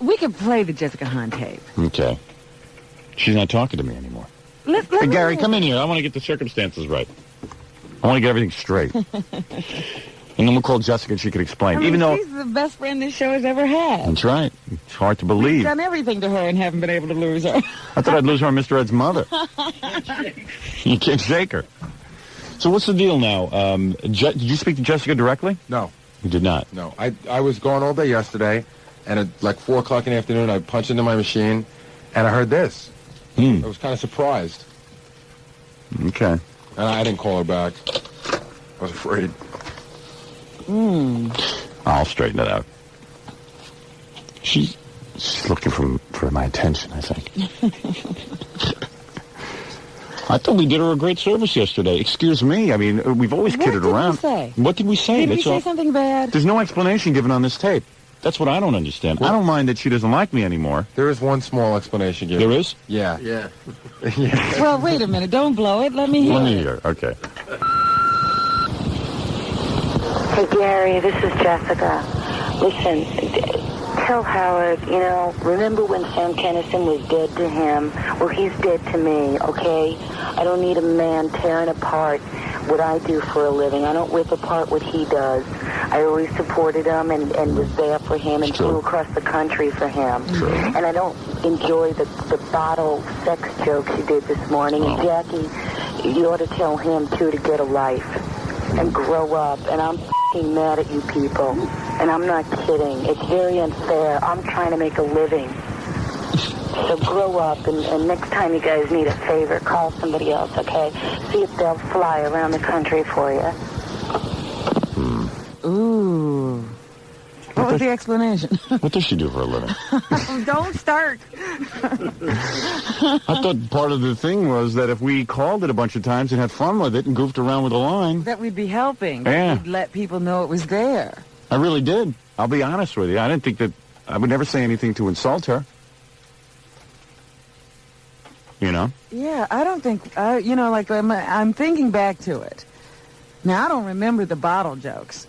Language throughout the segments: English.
We could play the Jessica Hahn tape. Okay. She's not talking to me anymore. Let Hey, Gary, come in here. I want to get the circumstances right. I want to get everything straight. And then we'll call Jessica and she can explain. I mean, Even though she's the best friend this show has ever had. That's right. It's hard to We've believe. done everything to her and haven't been able to lose her. I thought I'd lose her on Mr. Ed's mother. You can't shake her. So what's the deal now? Did you speak to Jessica directly? No. You did not? No. I was gone all day yesterday, and at like 4 o'clock in the afternoon, I punched into my machine, and I heard this. I was kind of surprised. Okay. And I didn't call her back. I was afraid. I'll straighten it out. She's looking for my attention, I think. I thought we did her a great service yesterday. Excuse me. I mean, we've always kidded around. What did we say? Did we say something bad? There's no explanation given on this tape. That's what I don't understand. I don't mind that she doesn't like me anymore. There is one small explanation given. There is? Yeah. Yeah. Well, wait a minute. Don't blow it. Let me hear Let me it. hear. Okay. Hey, Gary, this is Jessica. Listen, tell Howard, remember when Sam Kennison was dead to him? Well, he's dead to me, okay? I don't need a man tearing apart what I do for a living. I don't rip apart what he does. I always supported him and was there for him and flew across the country for him. And I don't enjoy the bottle sex jokes you did this morning. And Jackie, you ought to tell him, too, to get a life and grow up. And I'm f***ing mad at you people. And I'm not kidding. It's very unfair. I'm trying to make a living. So grow up, and next time you guys need a favor, call somebody else, okay? See if they'll fly around the country for you. Ooh. What was the explanation? What does she do for a living? Don't start. I thought part of the thing was that if we called it a bunch of times and had fun with it and goofed around with the line. That we'd be helping. Yeah. We'd let people know it was there. I really did. I'll be honest with you. I didn't think that I would never say anything to insult her. You know? Yeah, I don't think, I'm thinking back to it. Now, I don't remember the bottle jokes.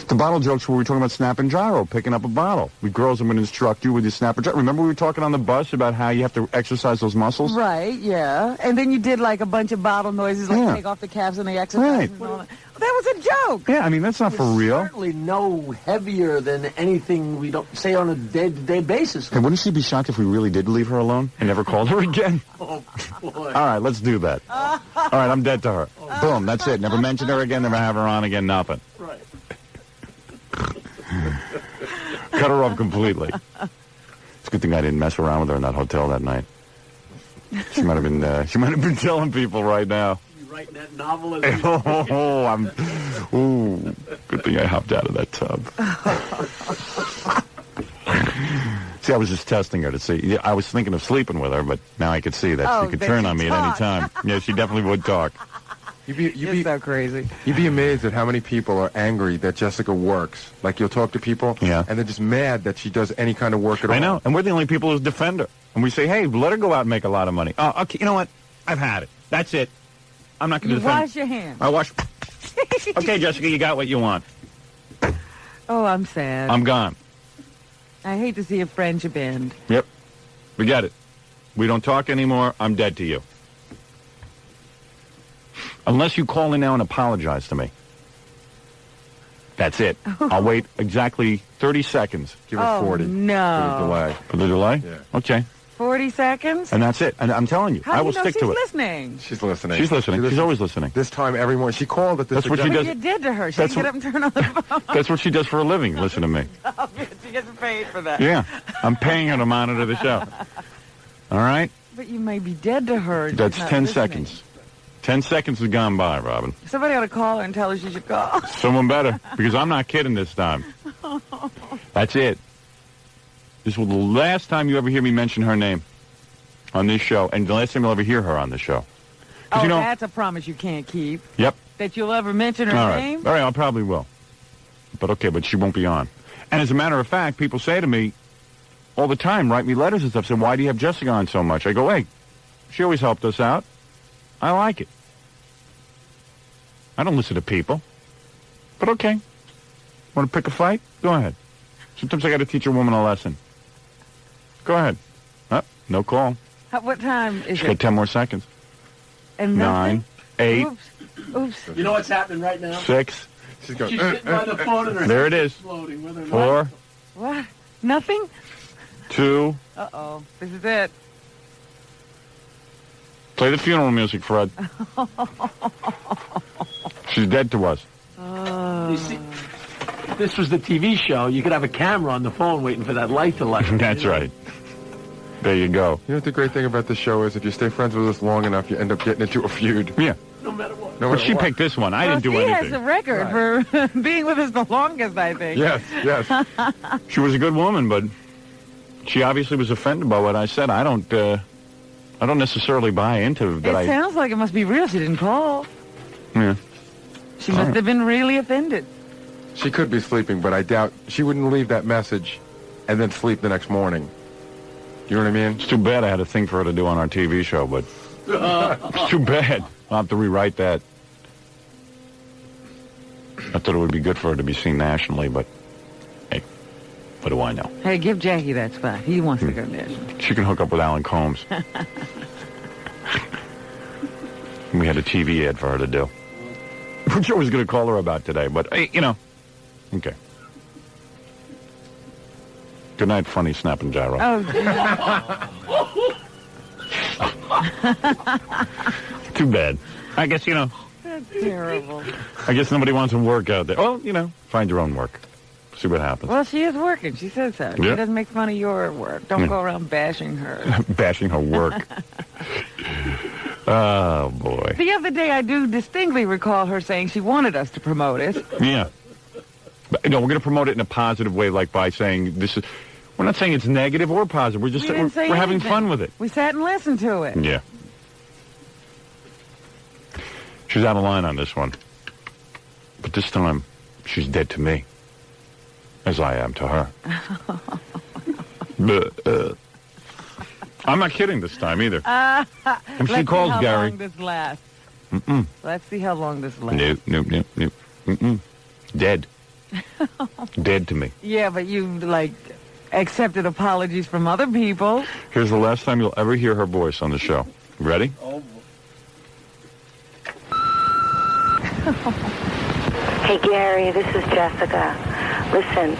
The bottle jokes where we were talking about snap and gyro, picking up a bottle. We girls would instruct you with your snap and gyro. Remember we were talking on the bus about how you have to exercise those muscles? Right, yeah. And then you did like a bunch of bottle noises, like take off the caps and the exercises and all that. That was a joke. Yeah, I mean, that's not for real. Certainly no heavier than anything we don't say on a day-to-day basis. Hey, wouldn't she be shocked if we really did leave her alone and never called her again? Oh, boy. All right, let's do that. All right, I'm dead to her. Boom, that's it. Never mention her again, never have her on again, nothing. Right. Cut her off completely. It's a good thing I didn't mess around with her in that hotel that night. She might have been telling people right now. You writing that novel? Good thing I hopped out of that tub. See, I was just testing her to see. I was thinking of sleeping with her, but now I could see that she could turn on me at any time. Yeah, she definitely would talk. You'd be so crazy. You'd be amazed at how many people are angry that Jessica works. Like, you'll talk to people, and they're just mad that she does any kind of work at all. I know, and we're the only people who defend her. And we say, hey, let her go out and make a lot of money. Oh, okay, you know what? I've had it. That's it. I'm not going to defend. Wash your hands. I wash. Okay, Jessica, you got what you want. Oh, I'm sad. I'm gone. I hate to see a friendship end. Yep. We get it. We don't talk anymore. I'm dead to you. Unless you call in now and apologize to me. That's it. I'll wait exactly 30 seconds. Give her 40. No. For the delay. For the delay? Yeah. Okay. 40 seconds? And that's it. And I'm telling you, I will stick to it. She's listening. She's listening. She's listening. She's always listening. This time, everyone. She called at this. That's what she What does. you did to her? She That's get up and turn on the phone. That's what she does for a living. Listen to me. She gets paid for that. Yeah. I'm paying her to monitor the show. All right? But you may be dead to her. That's not 10 listening. seconds. 10 seconds has gone by, Robin. Somebody ought to call her and tell her she should call. Someone better, because I'm not kidding this time. That's it. This will be the last time you ever hear me mention her name on this show, and the last time you'll ever hear her on the show. Oh, that's a promise you can't keep. Yep. That you'll ever mention her All right. name? All right, I probably will. But okay, but she won't be on. And as a matter of fact, people say to me all the time, write me letters and stuff, say, why do you have Jessica on so much? I go, hey, she always helped us out. I like it. I don't listen to people. But okay. Want to pick a fight? Go ahead. Sometimes I got to teach a woman a lesson. Go ahead. No call. What time is Got it? 10 more seconds. And 9, 8, Oops. You know what's happening right now? 6. She's going, She's sitting by the phone and her There head it is is. exploding. Whether or 4, not. What? Nothing? 2. Uh-oh. This is it. Play the funeral music, Fred. She's dead to us. You see, if this was the TV show, you could have a camera on the phone waiting for that light to light. That's right. There you go. You know what the great thing about this show is? If you stay friends with us long enough, you end up getting into a feud. Yeah. No matter what. No But matter she what. picked this one. I Well, didn't do she anything. has a record for being with us the longest, I think. Yes, yes. She was a good woman, but she obviously was offended by what I said. I don't necessarily buy into that. It sounds like it must be real. She didn't call. Yeah. She must have been really offended. She could be sleeping, but I doubt she wouldn't leave that message and then sleep the next morning. You know what I mean? It's too bad I had a thing for her to do on our TV show, but it's too bad. I'll have to rewrite that. I thought it would be good for her to be seen nationally, but hey, what do I know? Hey, give Jackie that spot. He wants to go national. She can hook up with Alan Combs. We had a TV ad for her to do, which I was going to call her about today, but hey, okay. Good night, funny snap and gyro. Oh, Too bad. I guess, that's terrible. I guess nobody wants to work out there. Well, find your own work. See what happens. Well, she is working. She says so. She Yeah. doesn't make fun of your work. Don't go around bashing her. Bashing her work. Oh, boy. The other day, I do distinctly recall her saying she wanted us to promote it. Yeah. But, no, we're going to promote it in a positive way, like by saying this is... We're not saying it's negative or positive. We're just We didn't say we're having anything. fun with it. We sat and listened to it. Yeah. She's out of line on this one. But this time, she's dead to me. As I am to her. I'm not kidding this time either. If she calls, Let's see how Gary. long this lasts. Mm-mm. Let's see how long this lasts. Nope. Mm-mm. Dead. Dead to me. Yeah, but you, accepted apologies from other people. Here's the last time you'll ever hear her voice on the show. Ready? Oh, Hey, Gary, this is Jessica. Listen,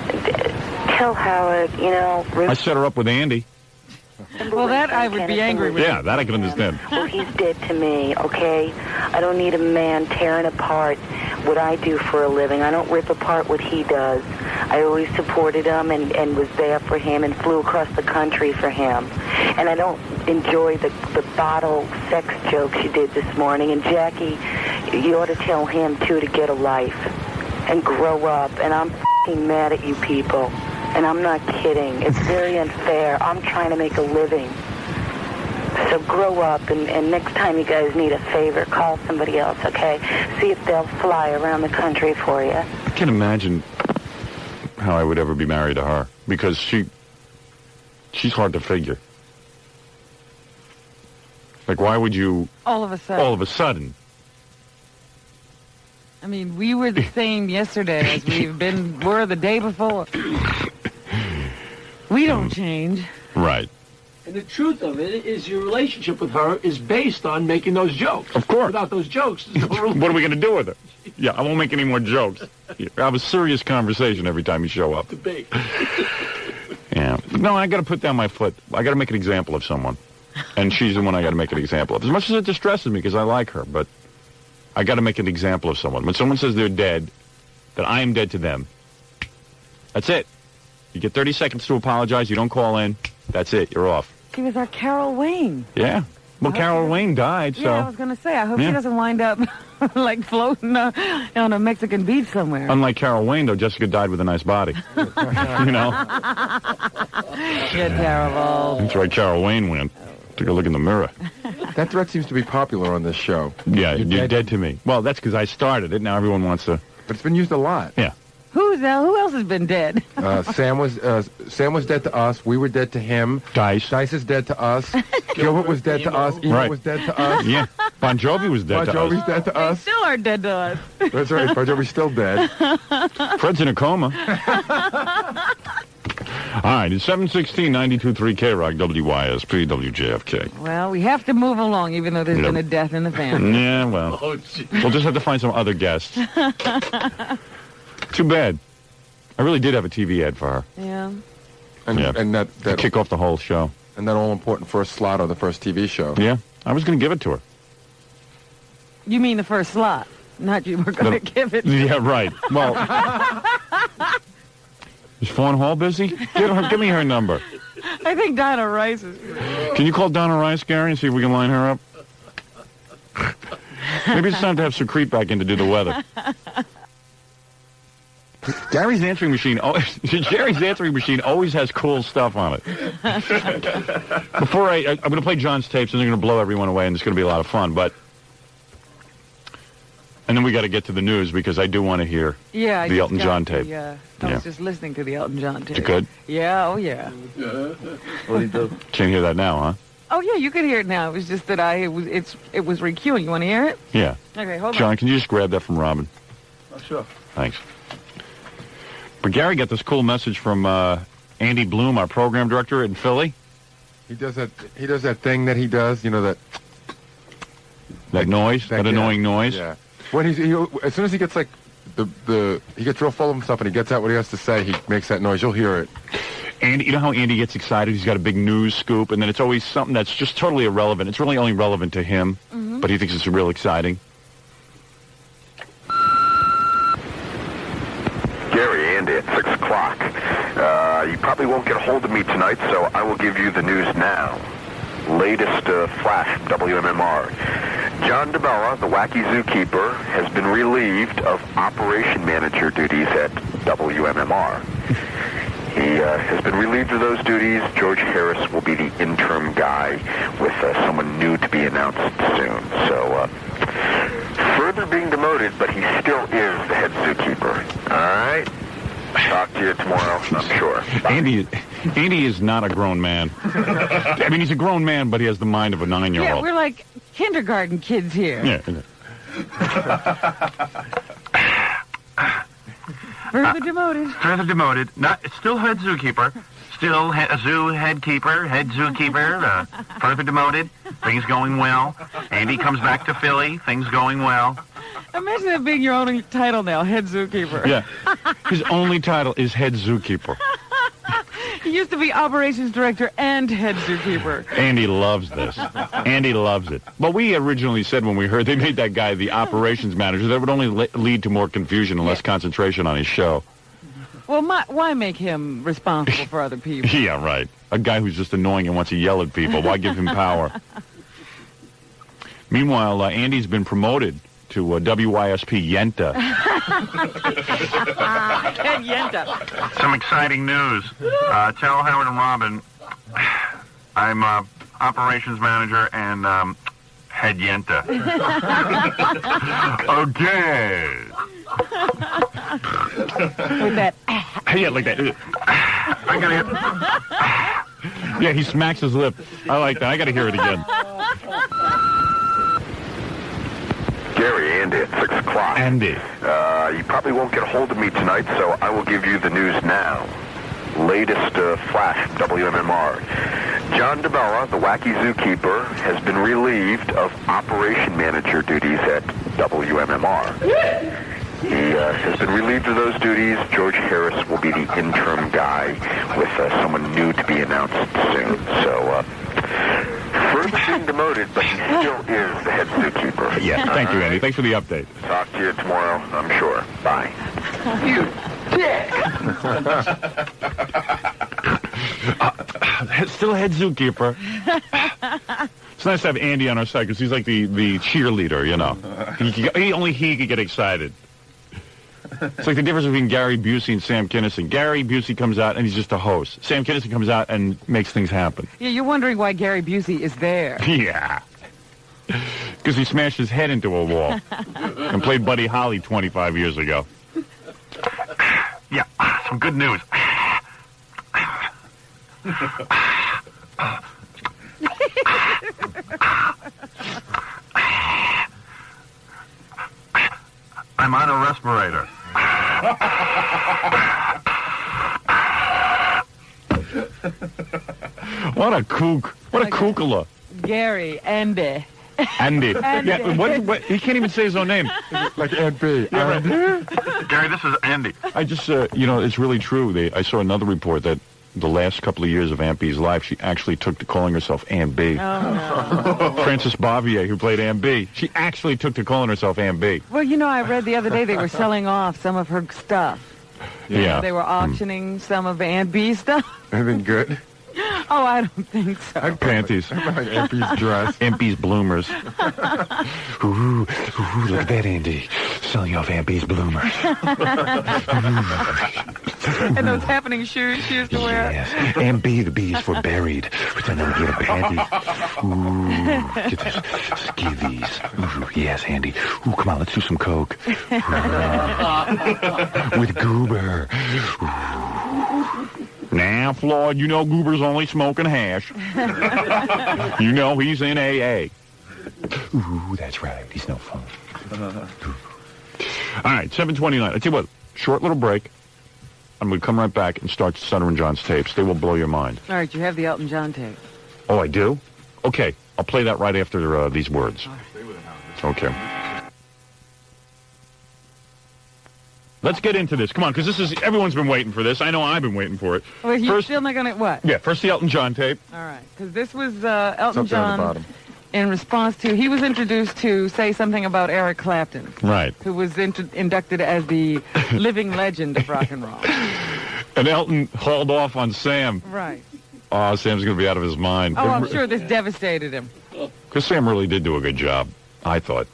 tell Howard, I set her up with Andy. Well, that I would be angry with. Yeah, that I can understand. Well, he's dead to me, okay? I don't need a man tearing apart what I do for a living. I don't rip apart what he does. I always supported him and was there for him and flew across the country for him. And I don't enjoy the bottle sex jokes you did this morning. And Jackie, you ought to tell him, too, to get a life and grow up. And I'm f***ing mad at you people. And I'm not kidding. It's very unfair. I'm trying to make a living. So grow up, and next time you guys need a favor, call somebody else, okay? See if they'll fly around the country for you. I can't imagine how I would ever be married to her. Because she's hard to figure. Like, why would you... All of a sudden. All of a sudden... I mean, we were the same yesterday as were the day before. We don't change. Right. And the truth of it is your relationship with her is based on making those jokes. Of course. Without those jokes, there's no What are we going to do with her? Yeah, I won't make any more jokes. I have a serious conversation every time you show up. debate. Yeah. No, I got to put down my foot. I got to make an example of someone. And she's the one I got to make an example of. As much as it distresses me because I like her, but I got to make an example of someone. When someone says they're dead, that I am dead to them, that's it. You get 30 seconds to apologize. You don't call in. That's it. You're off. She was our Carol Wayne. Yeah. Well, Carol Wayne died, so... Yeah, I was going to say, I hope Yeah. she doesn't wind up, floating on a Mexican beach somewhere. Unlike Carol Wayne, though, Jessica died with a nice body. You know? You're terrible. That's right, Carol Wayne went. Took a look in the mirror. That threat seems to be popular on this show. Yeah, you're dead to me. Well, that's because I started it. Now everyone wants to... But it's been used a lot. Yeah. Who else has been dead? Sam was dead to us. We were dead to him. Dice. Dice is dead to us. Gilbert was dead to us. Emo Right. was dead to us. Yeah. Bon Jovi was dead Bon to Jovi's us. dead to They us. still are dead to us. That's right. Bon Jovi's still dead. Fred's in a coma. All right, it's 716, 92.3 K-Rock, WYSP, WJFK. Well, we have to move along, even though there's been a death in the family. Yeah, well, we'll just have to find some other guests. Too bad. I really did have a TV ad for her. Yeah. And that To kick off the whole show. And that all-important first slot of the first TV show. Yeah, I was going to give it to her. You mean the first slot, not you were going to give it. Yeah, right. Well, is Fawn Hall busy? Give me her number. I think Donna Rice is. Can you call Donna Rice, Gary, and see if we can line her up? Maybe it's time to have Secrete back in to do the weather. Gary's answering machine. Jerry's answering machine always has cool stuff on it. Before I'm going to play John's tapes, and they're going to blow everyone away, and it's going to be a lot of fun. And then we got to get to the news because I do want to hear the Elton John tape. Yeah, I was just listening to the Elton John tape. Is it good? Yeah, oh yeah. What do you do? Can't hear that now, huh? Oh yeah, you could hear it now. It was just that it was requeuing. You want to hear it? Yeah. Okay, hold on. John, can you just grab that from Robin? Oh, sure. Thanks. But Gary got this cool message from Andy Bloom, our program director in Philly. He does that thing that he does, you know, that noise, that annoying noise. Yeah. When as soon as he gets like he gets real full of himself and he gets out what he has to say, he makes that noise. You'll hear it. And you know how Andy gets excited? He's got a big news scoop, and then it's always something that's just totally irrelevant. It's really only relevant to him, but he thinks it's real exciting. Gary, Andy, at 6 o'clock. You probably won't get a hold of me tonight, so I will give you the news now. Latest flash from WMMR. John DeBella, the wacky zookeeper, has been relieved of operation manager duties at WMMR. He has been relieved of those duties. George Harris will be the interim guy with someone new to be announced soon. So, further being demoted, but he still is the head zookeeper. All right? Talk to you tomorrow, I'm sure. Bye. Andy is not a grown man. I mean, he's a grown man, but he has the mind of a 9-year-old. Yeah, we're like kindergarten kids here. Yeah. Further demoted. Further demoted. Still head zookeeper. Still zoo head zookeeper. Further demoted. Things going well. Andy comes back to Philly. Things going well. Imagine that being your only title now, head zookeeper. Yeah. His only title is head zookeeper. He used to be operations director and head zookeeper. Andy loves this. Andy loves it. But we originally said when we heard they made that guy the operations manager, that would only lead to more confusion and less concentration on his show. Well, why make him responsible for other people? Yeah, right. A guy who's just annoying and wants to yell at people. Why give him power? Meanwhile, Andy's been promoted to WYSP Yenta. Head Yenta. Some exciting news. Tell Howard and Robin I'm operations manager and head Yenta. Okay. With that. Yeah, like that. I gotta hear. Yeah, he smacks his lip. I like that. I gotta hear it again. Gary, Andy, at 6 o'clock. Andy. You probably won't get a hold of me tonight, so I will give you the news now. Latest flash from WMMR. John DeBella, the wacky zookeeper, has been relieved of operation manager duties at WMMR. He has been relieved of those duties. George Harris will be the interim guy with someone new to be announced soon. So, further being demoted, but he still is the head zookeeper. Yeah, thank you, Andy. Thanks for the update. Talk to you tomorrow, I'm sure. Bye. You dick! Still head zookeeper. It's nice to have Andy on our side because he's like the cheerleader, you know. Only he could get excited. It's like the difference between Gary Busey and Sam Kinison. Gary Busey comes out and he's just a host. Sam Kinison comes out and makes things happen. Yeah, you're wondering why Gary Busey is there. Yeah. Because he smashed his head into a wall and played Buddy Holly 25 years ago. Yeah, some good news. I'm on a respirator. What a kook. What a kookala. Gary, Andy. Andy. Andy. Yeah, what, he can't even say his own name. Like Aunt B. Gary, this is Andy. I just, it's really true. I saw another report that the last couple of years of Aunt B's life, she actually took to calling herself Aunt B. Oh, no. Frances Bavier, who played Aunt B, she actually took to calling herself Aunt B. Well, I read the other day they were selling off some of her stuff. Yeah. They were auctioning some of Aunt B's stuff. Anything good? Oh, I don't think so. Panties. Like Aunt B's dress. Aunt B's bloomers. Ooh, look at that, Andy. Selling off Aunt B's bloomers. And those happening shoes she used to wear. Yes. Aunt B, the B is for buried. Pretend I'm going to get a panty. Ooh, get this. Give these. Ooh, yes, Andy. Ooh, come on, let's do some coke. With Goober. Ooh. Now, Floyd, Goober's only smoking hash. He's in AA. Ooh, that's right. He's no fun. All right, 7:29. I tell you what, short little break. I'm going to come right back and start Stuttering John's tapes. They will blow your mind. All right, you have the Elton John tape. Oh, I do? Okay, I'll play that right after these words. Okay. Let's get into this. Come on, because everyone's been waiting for this. I know I've been waiting for it. Well, you're still not going to, what? Yeah, first the Elton John tape. All right, because this was Elton Down the John bottom. in response to, he was introduced to say something about Eric Clapton. Right. Who was inducted as the living legend of rock and roll. And Elton hauled off on Sam. Right. Oh, Sam's going to be out of his mind. Oh, I'm sure this devastated him. Because Sam really did do a good job, I thought.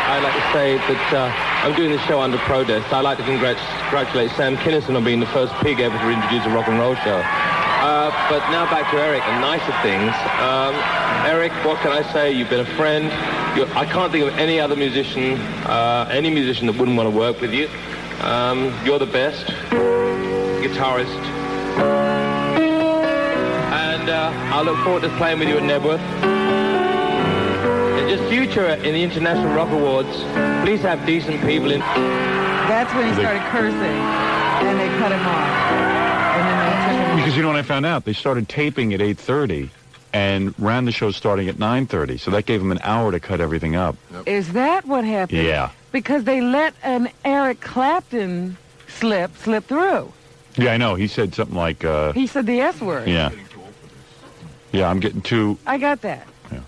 I'd like to say that I'm doing this show under protest. I'd like to congratulate Sam Kinison on being the first pig ever to introduce a rock and roll show. But now back to Eric and nicer things. Eric, what can I say? You've been a friend. I can't think of any other musician, that wouldn't want to work with you. You're the best guitarist. And I look forward to playing with you at Nebworth. And just future in the International Rock Awards, please have decent people in. That's when he started cursing, and they cut him off. And then they took him. Because you know what I found out? They started taping at 8:30 and ran the show starting at 9:30. So that gave them an hour to cut everything up. Is that what happened? Yeah. Because they let an Eric Clapton slip through. Yeah, I know. He said something like... He said the S word. Yeah. Yeah, I'm getting too... I got that. Yeah.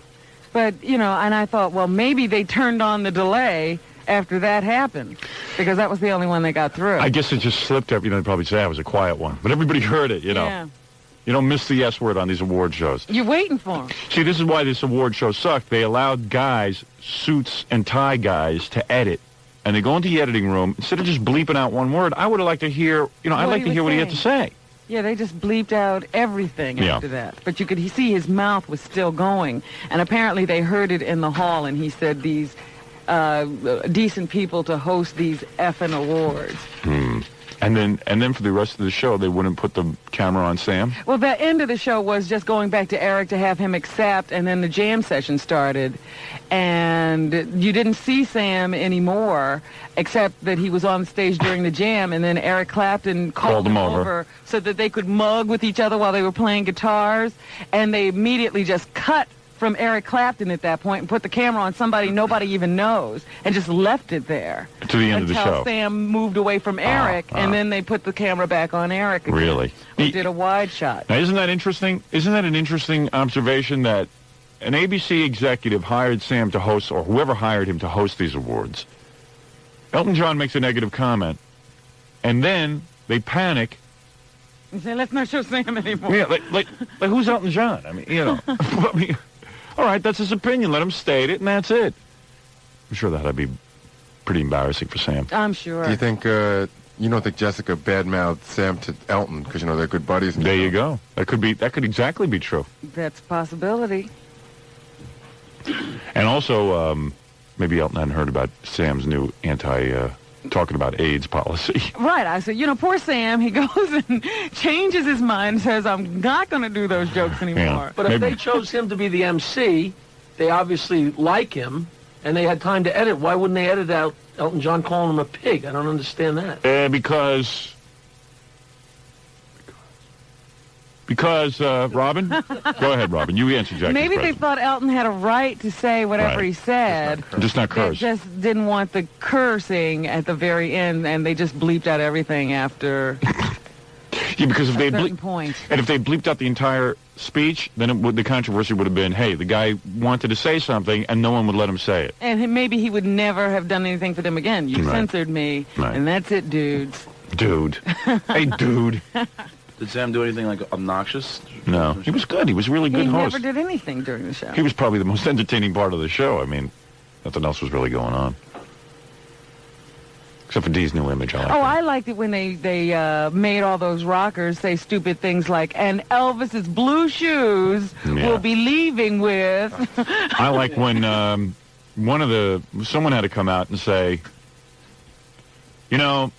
But, and I thought, well, maybe they turned on the delay after that happened, because that was the only one they got through. I guess it just slipped up. They'd probably say I was a quiet one. But everybody heard it, Yeah. You don't miss the S word on these award shows. You're waiting for them. See, this is why this award show sucked. They allowed guys, suits and tie guys, to edit. And they go into the editing room. Instead of just bleeping out one word, I would have liked to hear, I'd like to hear what he had to say. Yeah, they just bleeped out everything after that. But you could see his mouth was still going. And apparently they heard it in the hall, and he said these decent people to host these effing awards. And then for the rest of the show, they wouldn't put the camera on Sam? Well, the end of the show was just going back to Eric to have him accept, and then the jam session started. And you didn't see Sam anymore, except that he was on stage during the jam, and then Eric Clapton called him over so that they could mug with each other while they were playing guitars. And they immediately just cut from Eric Clapton at that point and put the camera on somebody nobody even knows and just left it there. To the end of the show. Until Sam moved away from Eric, and then they put the camera back on Eric again. Really? They did a wide shot. Now, isn't that interesting? Isn't that an interesting observation that an ABC executive hired Sam to host, or whoever hired him to host these awards? Elton John makes a negative comment, and then they panic. And say, let's not show Sam anymore. Yeah, like who's Elton John? I mean, all right, that's his opinion. Let him state it, and that's it. I'm sure that'd be pretty embarrassing for Sam. I'm sure. Do you think, you don't think Jessica badmouthed Sam to Elton because, they're good buddies? There you go. That could exactly be true. That's a possibility. And also, maybe Elton hadn't heard about Sam's new talking about AIDS policy. Right. I said, poor Sam, he goes and changes his mind and says, I'm not going to do those jokes anymore. Yeah. But if they chose him to be the MC, they obviously like him, and they had time to edit. Why wouldn't they edit out Elton John calling him a pig? I don't understand that. Because Because, Robin? Go ahead, Robin. You answer Jackie's Maybe they question. thought Elton had a right to say whatever Right. he said. Just not They curse. just didn't want the cursing at the very end, and they just bleeped out everything after Yeah, because if a they certain point. and if they bleeped out the entire speech, then the controversy would have been, hey, the guy wanted to say something, and no one would let him say it. And maybe he would never have done anything for them again. You Right. censored me, Right. and that's it, dudes. Dude. Hey, dude. Did Sam do anything like obnoxious? No, he was good. He was a really good He host. never did anything during the show. He was probably the most entertaining part of the show. I mean, nothing else was really going on. Except for Dee's new image. I like Oh, that. I liked it when they made all those rockers say stupid things like, and Elvis's blue shoes Yeah. will be leaving with. I like when someone had to come out and say, you know,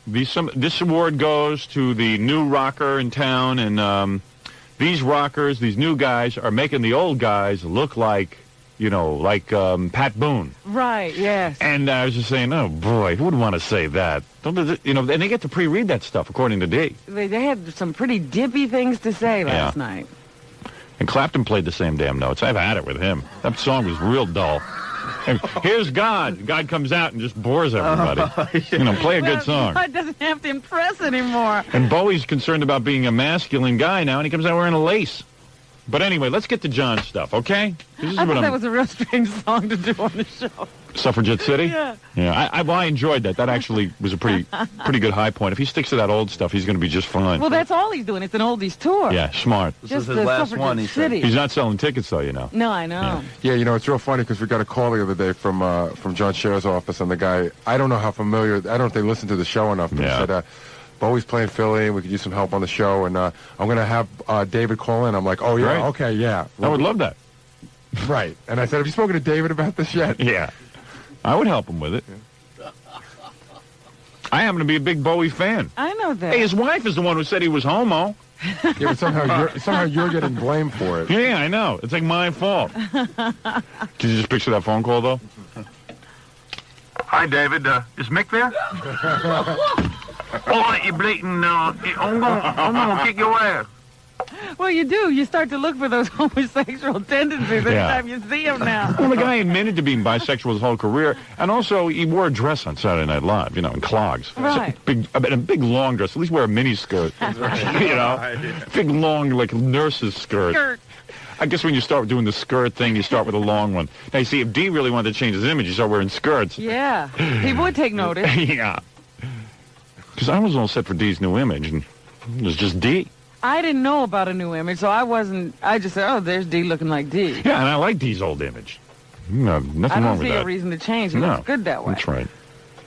this award goes to the new rocker in town, and these rockers, these new guys, are making the old guys look like, you know, like Pat Boone. Right, yes. And I was just saying, oh boy, who would want to say that? You know, and they get to pre-read that stuff, according to Dee. They had some pretty dippy things to say last night. And Clapton played the same damn notes. I've had it with him. That song was real dull. And here's God. God comes out and just bores everybody. You know, play a good song. God doesn't have to impress anymore. And Bowie's concerned about being a masculine guy now, and he comes out wearing a lace. But anyway, let's get to John's stuff, okay? This is I what thought that was a real strange song to do on the show. Suffragette City? Yeah. Yeah, I enjoyed that. That actually was a pretty good high point. If he sticks to that old stuff, he's going to be just fine. Well, that's all he's doing. It's an oldies tour. Yeah, smart. This Just is the his last Suffragette one, he said. City. He's not selling tickets, though, you know. No, I know. Yeah, you know, it's real funny because we got a call the other day from John Scherer's office, and the guy, I don't know how familiar, I don't know if they listen to the show enough, but Yeah. he said, Bowie's playing Philly, and we could use some help on the show, and I'm going to have David call in. I'm like, oh, yeah, Great. okay, yeah. I would love that. Right. And I said, have you spoken to David about this yet? Yeah. I would help him with it. I happen to be a big Bowie fan. I know that. Hey, his wife is the one who said he was homo. Yeah, but somehow you're getting blamed for it. Yeah, I know. It's like my fault. Can you just picture that phone call, though? Hi, David. Is Mick there? Oh, you blatant, I'm gonna kick your ass. Well, you do. You start to look for those homosexual tendencies every Yeah. time you see them now. Well, the guy admitted to being bisexual his whole career, and also he wore a dress on Saturday Night Live, you know, in clogs. Right. A big long dress. At least wear a mini skirt. You know, big long like nurse's skirt. Skirt. I guess when you start doing the skirt thing, you start with a long one. Now, you see, if Dee really wanted to change his image, you start wearing skirts. Yeah. People would take notice. Yeah. Because I was all set for Dee's new image, and it was just Dee. I didn't know about a new image, so I just said, oh, there's D looking like D. Yeah, and I like Dee's old image. No, nothing I wrong don't with see that. a reason to change. It No, looks good that way. That's right.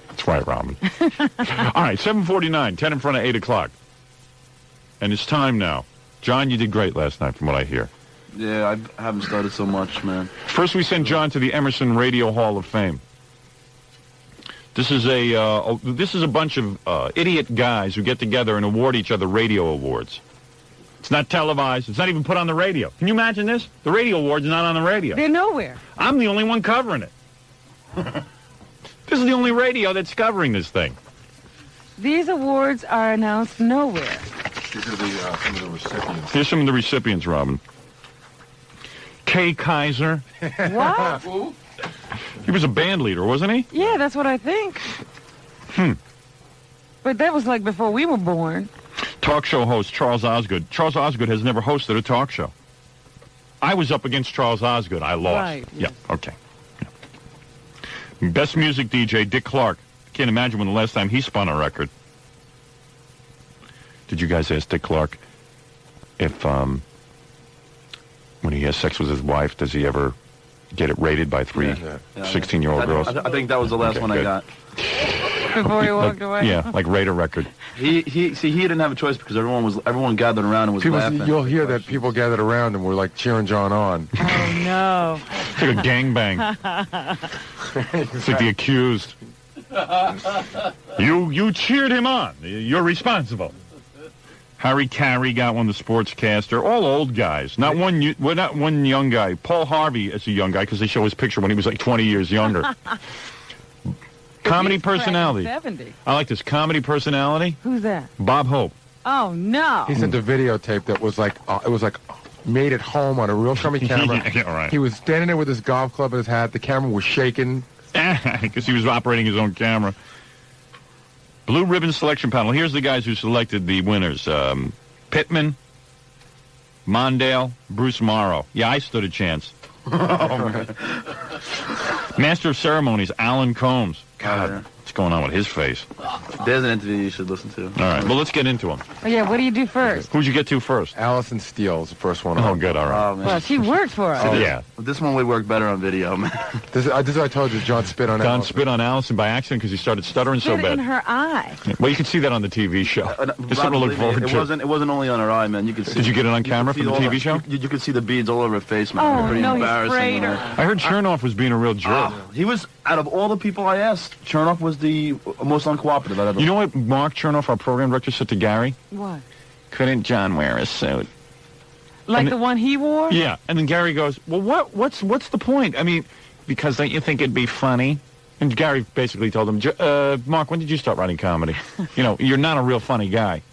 That's right, Robin. All right, 7:49, 10 in front of 8 o'clock. And it's time now. John, you did great last night, from what I hear. Yeah, I haven't started so much, man. First, we sent John to the Emerson Radio Hall of Fame. This is a bunch of idiot guys who get together and award each other radio awards. It's not televised. It's not even put on the radio. Can you imagine this? The radio award's not on the radio. They're nowhere. I'm the only one covering it. This is the only radio that's covering this thing. These awards are announced nowhere. These are some of the recipients. Here's some of the recipients, Robin. Kay Kaiser. What? He was a band leader, wasn't he? Yeah, that's what I think. But that was like before we were born. Talk show host Charles Osgood. Charles Osgood has never hosted a talk show. I was up against Charles Osgood. I lost. Right. Yeah, okay. Yeah. Best music DJ, Dick Clark. Can't imagine when the last time he spun a record. Did you guys ask Dick Clark if, when he has sex with his wife, does he ever get it rated by three 16-year-old girls? I think that was the last Okay, one good. I got. Before he walked away. Yeah, like rate a record. He didn't have a choice because everyone gathered around and was laughing. You'll hear that people gathered around and were like cheering John on. Oh, no. It's like a gangbang. It's like The Accused. You cheered him on. You're responsible. Harry Carey got one, the sportscaster. All old guys. Not one young guy. Paul Harvey is a young guy because they show his picture when he was like 20 years younger. Comedy He's cracking personality. 70. I like this. Comedy personality. Who's that? Bob Hope. Oh, no. He sent a videotape that was like, it was like made at home on a real crummy camera. Yeah, right. He was standing there with his golf club in his hat. The camera was shaking. Because he was operating his own camera. Blue ribbon selection panel. Here's the guys who selected the winners. Pittman, Mondale, Bruce Morrow. Yeah, I stood a chance. Master of Ceremonies, Alan Combs. God, what's going on with his face? There's an interview you should listen to. All right, well, let's get into him. Oh, yeah, what do you do first? Who'd you get to first? Allison Steele is the first one. Oh, good, all right. Oh, man. Well, she worked for us. Yeah. This one would work better on video, man. This is what I told you. John spit on Don Allison. spit on Allison by accident because he started stuttering so Spit in bad. her eye. Well, you can see that on the TV show. It's something to look forward to. It wasn't only on her eye, man. You could see. Did you get it on camera could from the see all TV show? You could see the beads all over her face, man. Oh, Pretty no, he's embarrassing. Shrader. I heard Chernoff was being a real jerk. He was, out of all the people I asked, Chernoff was the most uncooperative out of them. You know what Mark Chernoff, our program director, said to Gary? What? Couldn't John wear a suit? Like And the one he wore? Yeah, and then Gary goes, well, what's the point? I mean, because don't you think it'd be funny? And Gary basically told him, Mark, when did you start writing comedy? You know, you're not a real funny guy.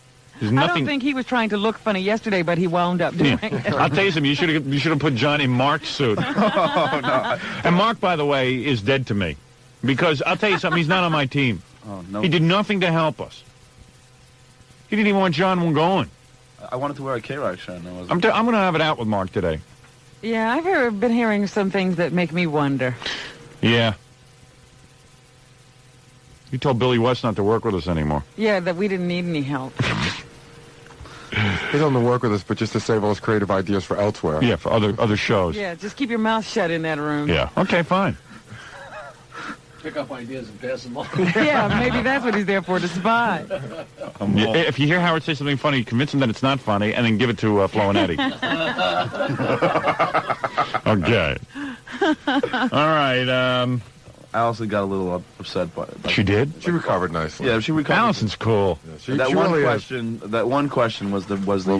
There's I nothing. don't think he was trying to look funny yesterday, but he wound up doing Yeah. it. I'll tell you something. You should have put John in Mark's suit. Oh, no. And Mark, by the way, is dead to me. Because I'll tell you something, he's not on my team. Oh, no. He did nothing to help us. He didn't even want John going. I wanted to wear a K-Rock shirt. I'm going to have it out with Mark today. Yeah, I've been hearing some things that make me wonder. Yeah. You told Billy West not to work with us anymore. Yeah, that we didn't need any help. He's on to work with us, but just to save all his creative ideas for elsewhere. Yeah, for other shows. Yeah, just keep your mouth shut in that room. Yeah. Okay, fine. Pick up ideas and pass them on. Yeah, maybe that's what he's there for, to spy. Yeah, if you hear Howard say something funny, convince him that it's not funny, and then give it to Flo and Eddie. Okay. All right. Allison got a little upset by it. She did? She recovered nicely. Yeah, she recovered. Allison's cool. She That really one question was the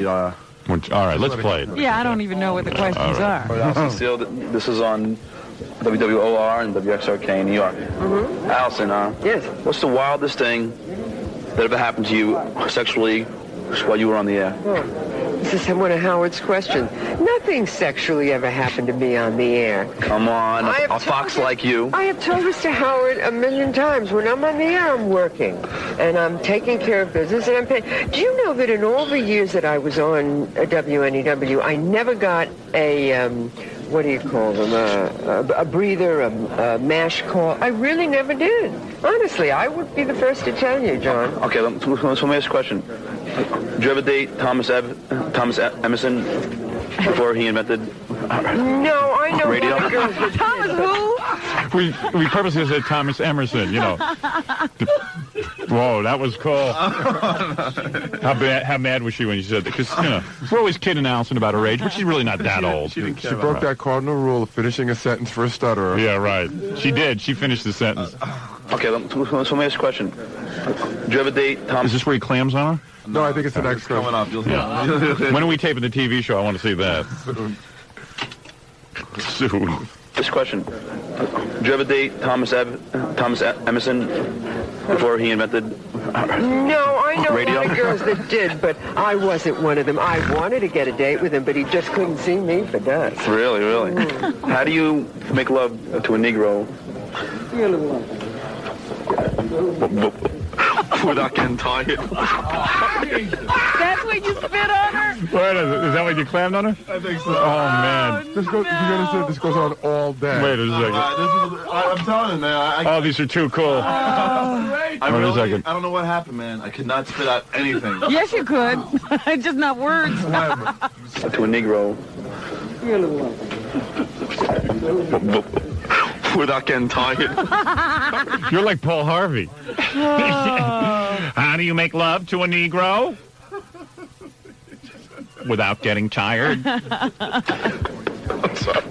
All right, let's play it. Yeah, I don't even know what the questions are. Allison Steele, this is on WWOR and WXRK in New York. Mm-hmm. Allison, Yes. what's the wildest thing that ever happened to you sexually while you were on the air? Oh, this is one of Howard's questions. Nothing sexually ever happened to me on the air. Come on, I have a fox told like you. I have told this to Howard a million times. When I'm on the air, I'm working, and I'm taking care of business, and I'm paying. Do you know that in all the years that I was on WNEW, I never got a, what do you call them, a breather, a mash call? I really never did. Honestly, I would be the first to tell you, John. Okay, let me ask a question. Did you ever date Thomas Emerson before he invented No, I know radio? a lot of girls that Thomas who? We purposely said Thomas Emerson, you know. Whoa, that was cool. How mad was she when you said that? Because, you know, we're always kidding Allison about her age, but she's really not that old. She broke that cardinal rule of finishing a sentence for a stutterer. Yeah, right. She did. She finished the sentence. Okay, let me ask a question. Did you ever date Thomas? Is this where he clams on her? No, I think it's the next coming question. up. You'll see. When are we taping the TV show? I want to see that. Soon. This question. Did you ever date Thomas Emerson before he invented No, I know radio? a lot of girls that did, but I wasn't one of them. I wanted to get a date with him, but he just couldn't see me for dust. Really, really? How do you make love to a Negro without getting tired? That's when you spit on her? Wait, is that what you clammed on her? I think so. Oh, man. You gotta say this goes on all day. Wait a second. I'm telling you, man. Oh, these are too cool. I Wait a second. don't know what happened, man. I could not spit out anything. Yes, you could. Just not words. To a Negro without getting tired. You're like Paul Harvey. How do you make love to a Negro? Without getting tired. I'm sorry.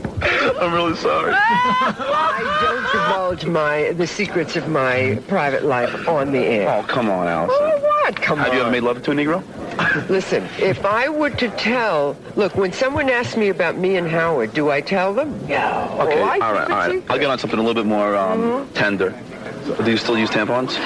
I'm really sorry. I don't divulge the secrets of my private life on the air. Oh, come on, Allison. Oh, what? Come on. Have you ever made love to a Negro? Listen, if I were to tell... Look, when someone asks me about me and Howard, do I tell them? Yeah. Okay, Oh, I all right, keep it all right. secret. I'll get on something a little bit more tender. Do you still use tampons?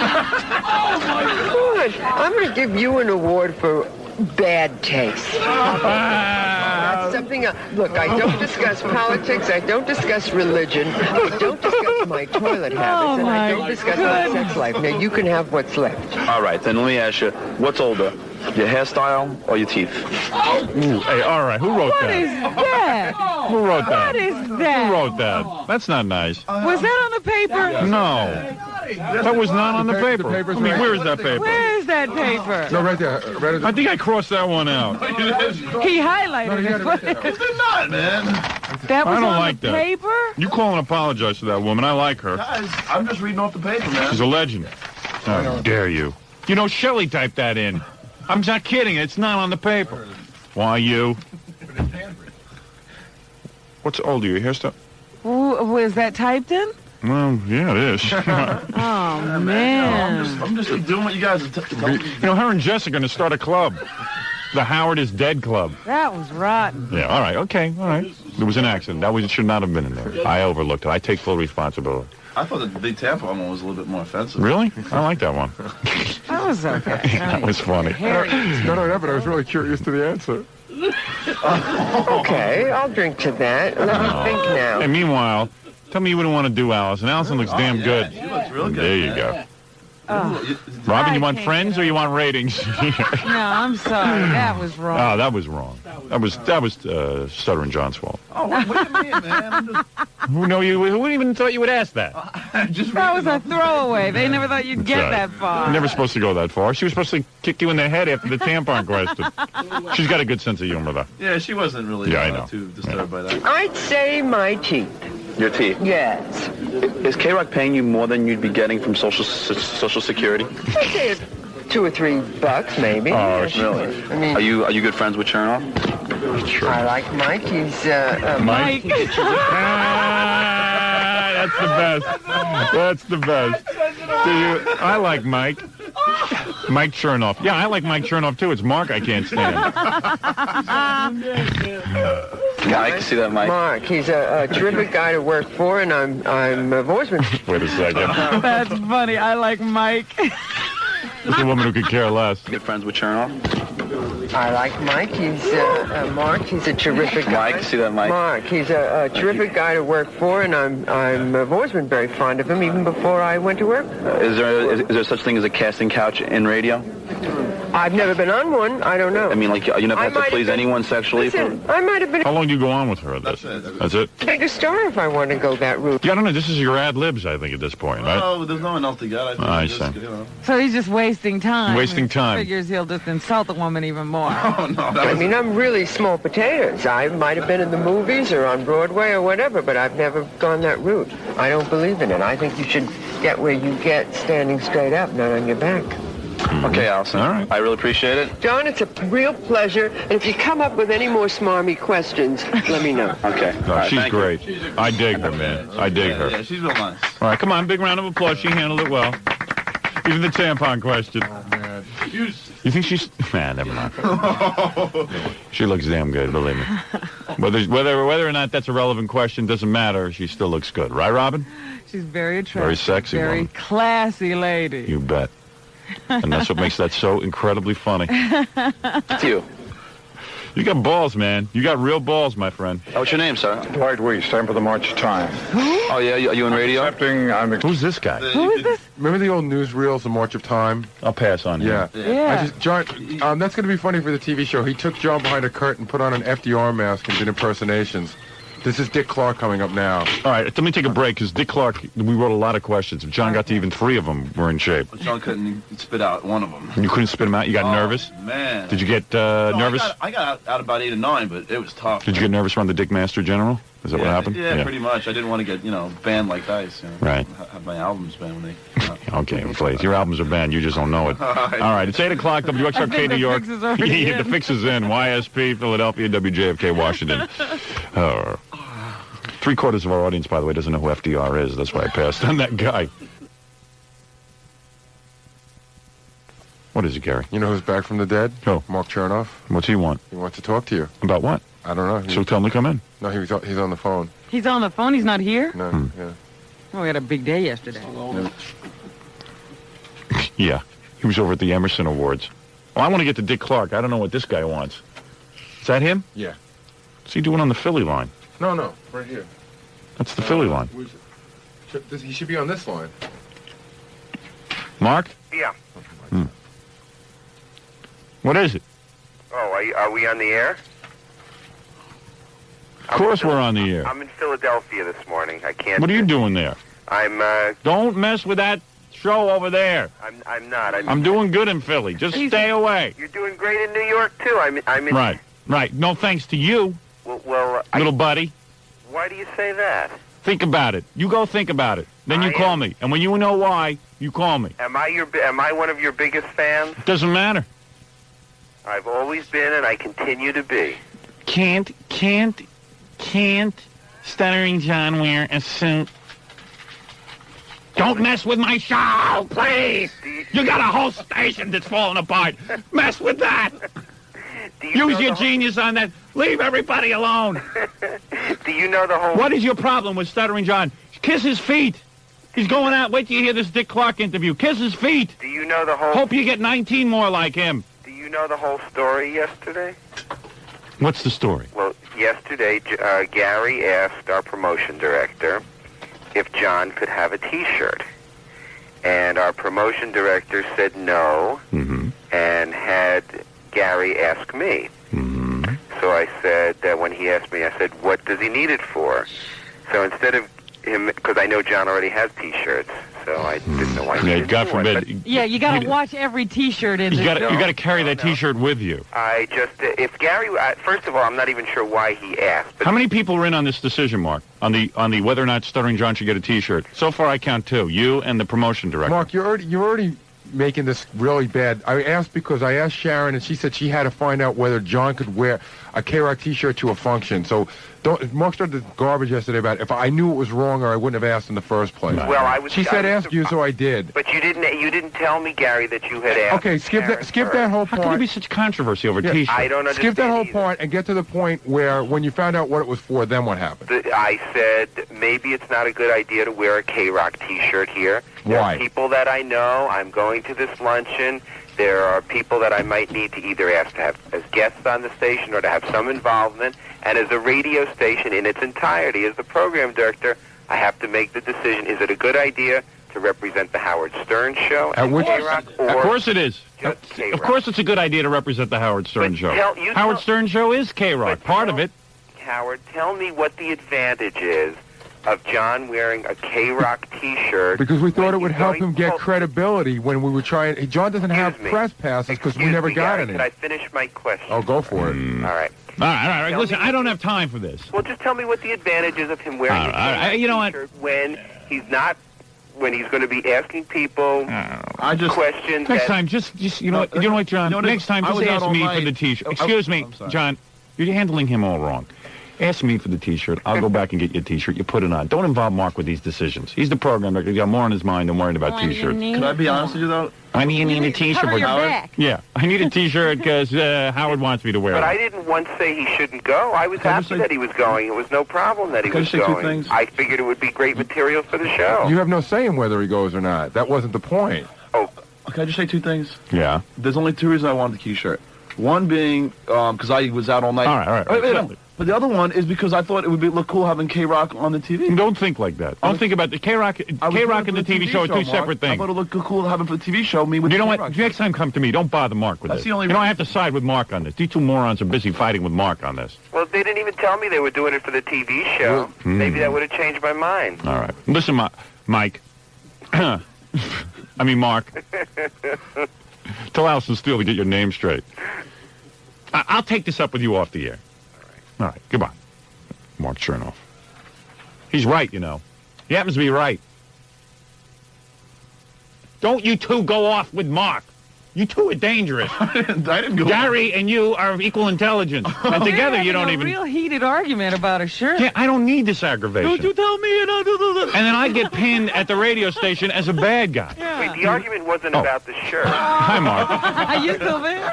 what? I'm going to give you an award for bad taste. That's something else. Look, I don't discuss politics. I don't discuss religion. I don't discuss my toilet habits. And I don't discuss my sex life. Now, you can have what's left. All right, then let me ask you, what's older, your hairstyle or your teeth? Ooh, hey, all right, who wrote What that? is that? Who wrote that? What is that? Who wrote that? That's not nice. Was that on the paper? No. That was not on the paper. I mean, where is that paper? Where is that paper? No, right there. Right I think I crossed that one out. He highlighted it. not, man. That was I don't on like the that. paper? You call and apologize to that woman. I like her. Guys, I'm just reading off the paper, man. She's a legend. How dare you? You know, Shelley typed that in. I'm not kidding. It's not on the paper. Why you? What's older, your hairstyle? Ooh, was that typed in? Well, yeah, it is. Oh, man. I'm just doing what you guys are telling me. You know, her and Jessica are going to start a club. The Howard is Dead Club. That was rotten. Yeah, all right, okay, all right. There was an accident. It should not have been in there. I overlooked it. I take full responsibility. I thought the big tampon one was a little bit more offensive. Really? I like that one. That was okay. That was funny. No, but I was really curious to the answer. Okay, I'll drink to that. Let me think now. Hey, meanwhile, tell me you wouldn't want to do Allison. Allison looks damn good. She looks real good. There you go. Oh. Robin, you I want can't friends get or you want ratings? No, I'm sorry. That was wrong. Oh, that was wrong. That was Stuttering John's fault. Oh, what do you mean, man? I'm just, Who even thought you would ask that? just That was reading a throwaway. They never thought you'd get Sorry. that far. You're never supposed to go that far. She was supposed to kick you in the head after the tampon question. She's got a good sense of humor, though. Yeah, she wasn't really Yeah, I know. too disturbed by that. I'd say my teeth. Your teeth. Yes. Is K-Rock paying you more than you'd be getting from Social Security? I'd say $2 or $3, maybe. Oh, Yes. Really? I mean, Are you good friends with Chernoff? I like Mike. He's Mike? That's the best. That's the best. I like Mike. Mike Chernoff. Yeah, I like Mike Chernoff, too. It's Mark I can't stand. Yeah, I can see that, Mike. Mark. He's a terrific guy to work for, and I've always been. Wait a second. That's funny. I like Mike. It's a woman who could care less. Good friends with Chernoff? I like Mike. He's Mark. He's a terrific guy. Mike, see that, Mike? Mark. He's a terrific guy to work for, and I've always been very fond of him, even before I went to work. Is there such thing as a casting couch in radio? I've never been on one. I don't know. I mean, like, you never have to please anyone sexually? Listen, I might have been How long do you go on with her? That's it? a bigger star if I want to go that route. Yeah, I don't know. This is your ad-libs, I think, at this point, right? Oh, there's no one else to get. I think I just, see. you know. So he's just wasting time. Wasting time. Figures he'll just insult the woman even more. Oh, no, I mean, I'm really small potatoes. I might have been in the movies or on Broadway or whatever, but I've never gone that route. I don't believe in it. I think you should get where you get standing straight up, not on your back. Okay, Allison. All right. I really appreciate it. John, it's a real pleasure. And if you come up with any more smarmy questions, let me know. Okay. No, All right, she's thank you. great. I dig her, man. I dig her. Yeah, she's real nice. All right, come on. Big round of applause. She handled it well. Even the tampon question. You think she's... Man, never mind. She looks damn good, believe me. Whether or not that's a relevant question doesn't matter. She still looks good. Right, Robin? She's very attractive. Very sexy Very woman. classy lady. You bet. And that's what makes that so incredibly funny. It's you. You got balls, man. You got real balls, my friend. What's your name, sir? Dwight Weiss, time for the March time. Oh, yeah? Are you in radio? Who's this guy? Who is this? Remember the old newsreels, The March of Time? I'll pass on him. Yeah. John, that's going to be funny for the TV show. He took John behind a curtain, put on an FDR mask, and did impersonations. This is Dick Clark coming up now. All right, let me take a break, because Dick Clark, we wrote a lot of questions. If John got to even 3 of them, we're in shape. John couldn't spit out one of them. You couldn't spit them out? You got nervous? Man. Did you get nervous? I got out about 8 or 9, but it was tough. Did you get nervous around the Dick Master General? Is that what happened? Yeah, pretty much. I didn't want to get, banned like dice. Right. Have my albums banned when they... Okay, please. Your albums are banned. You just don't know it. All right, it's 8 o'clock, WXRK New York. Yeah, the fix is in. YSP, Philadelphia, WJFK, Washington. 3/4 of our audience, by the way, doesn't know who FDR is. That's why I passed on that guy. What is it, Gary? You know who's back from the dead? Who? Mark Chernoff. What's he want? He wants to talk to you. About what? I don't know. So tell him to come in. No, he's on the phone. He's on the phone. He's not here? No, yeah. Oh, we had a big day yesterday. Yeah. He was over at the Emerson Awards. Oh, I want to get to Dick Clark. I don't know what this guy wants. Is that him? Yeah. What's he doing on the Philly line? No, right here. That's the Philly line. He should be on this line. Mark? Yeah. What is it? Oh, are we on the air? Of course we're on the air. I'm in Philadelphia this morning. I can't. What are you doing there? I'm. Don't mess with that show over there. I'm not. I'm doing good in Philly. Just stay away. You're doing great in New York too. I'm in. Right. No thanks to you, little buddy. Why do you say that? Think about it. You go think about it. Then you call me. And when you know why, you call me. Am I one of your biggest fans? Doesn't matter. I've always been, and I continue to be. Can't Stuttering John wear a suit? Don't mess with my show, please. You got a whole station that's falling apart. Mess with that. Use your genius on that. Leave everybody alone. Do you know the whole... What is your problem with Stuttering John? Kiss his feet. He's going out. Wait till you hear this Dick Clark interview. Kiss his feet. Do you know the whole... Hope you get 19 more like him. Do you know the whole story yesterday? What's the story? Well, yesterday, Gary asked our promotion director if John could have a T-shirt. And our promotion director said no, and had Gary ask me. So I said that when he asked me, I said, what does he need it for? So instead of him, because I know John already has T-shirts, so I didn't know why he needed God more, forbid. Yeah, you got to watch every T-shirt in the show. You got to carry that T-shirt with you. I just, if Gary, first of all, I'm not even sure why he asked. But how many people were in on this decision, Mark, on the whether or not Stuttering John should get a T-shirt? So far, I count 2. You and the promotion director. Mark, you're already making this really bad. I asked because I asked Sharon, and she said she had to find out whether John could wear a K-Rock T-shirt to a function. So Mark started the garbage yesterday about if I knew it was wrong or I wouldn't have asked in the first place. Well, She said ask you, so I did. But you didn't tell me, Gary, that you had asked. Okay, skip that whole part. How can there be such controversy over T-shirts? I don't understand. Skip that whole part and get to the point where when you found out what it was for, then what happened? I said maybe it's not a good idea to wear a K-Rock T-shirt here. There Why? are people that I know. I'm going to this luncheon. There are people that I might need to either ask to have as guests on the station or to have some involvement. And as a radio station in its entirety, as the program director, I have to make the decision, is it a good idea to represent the Howard Stern show? Of K-Rock, course it is. K-Rock? Of course it's a good idea to represent the Howard Stern show. Howard Stern show is K-Rock, part of it. Howard, tell me what the advantage is of John wearing a K-Rock T-shirt. Because we thought it would help him get credibility when we were trying. John doesn't have press passes because we never got any. Could I finish my question? Oh, go for it. All right. All right. Listen, I don't have time for this. Well, just tell me what the advantage is of him wearing a K-Rock T-shirt when he's not, when he's going to be asking people questions. Next time, just you know what, John? Next time, just ask me for the T-shirt. Excuse me, John. You're handling him all wrong. Ask me for the T-shirt. I'll go back and get you a T-shirt. You put it on. Don't involve Mark with these decisions. He's the program director. He's got more on his mind than worrying about T-shirts. Can I be honest with you, though? I need a T-shirt for Howard. Yeah, I need a T-shirt because Howard wants me to wear it. But I didn't once say he shouldn't go. I was happy that he was going. It was no problem that he was going. Two things? I figured it would be great material for the show. You have no say in whether he goes or not. That wasn't the point. Oh. Can I just say 2 things? Yeah. There's only 2 reasons I wanted the T-shirt. One being because I was out all night. All right. But the other one is because I thought it would look cool having K-Rock on the TV. Don't think like that. Don't think about the K-Rock. K-Rock and the TV show are 2 separate things. I thought it looked cool having for the TV show. Me with you know what? Next time, come to me. Don't bother Mark with this. You know, I have to side with Mark on this. These 2 morons are busy fighting with Mark on this. Well, they didn't even tell me they were doing it for the TV show. Maybe that would have changed my mind. All right. Listen, Mike. I mean, Mark. Tell Alison Steele to get your name straight. I'll take this up with you off the air. All right. Goodbye. Mark Chernoff. He's right, you know. He happens to be right. Don't you 2 go off with Mark. You 2 are dangerous. I didn't go. Gary and you are of equal intelligence. And together you don't even... a real heated argument about a shirt. Yeah, I don't need this aggravation. Don't you tell me and I'll do the... And then I get pinned at the radio station as a bad guy. Yeah. Wait, the argument wasn't about the shirt. Hi, Mark. Are you still there?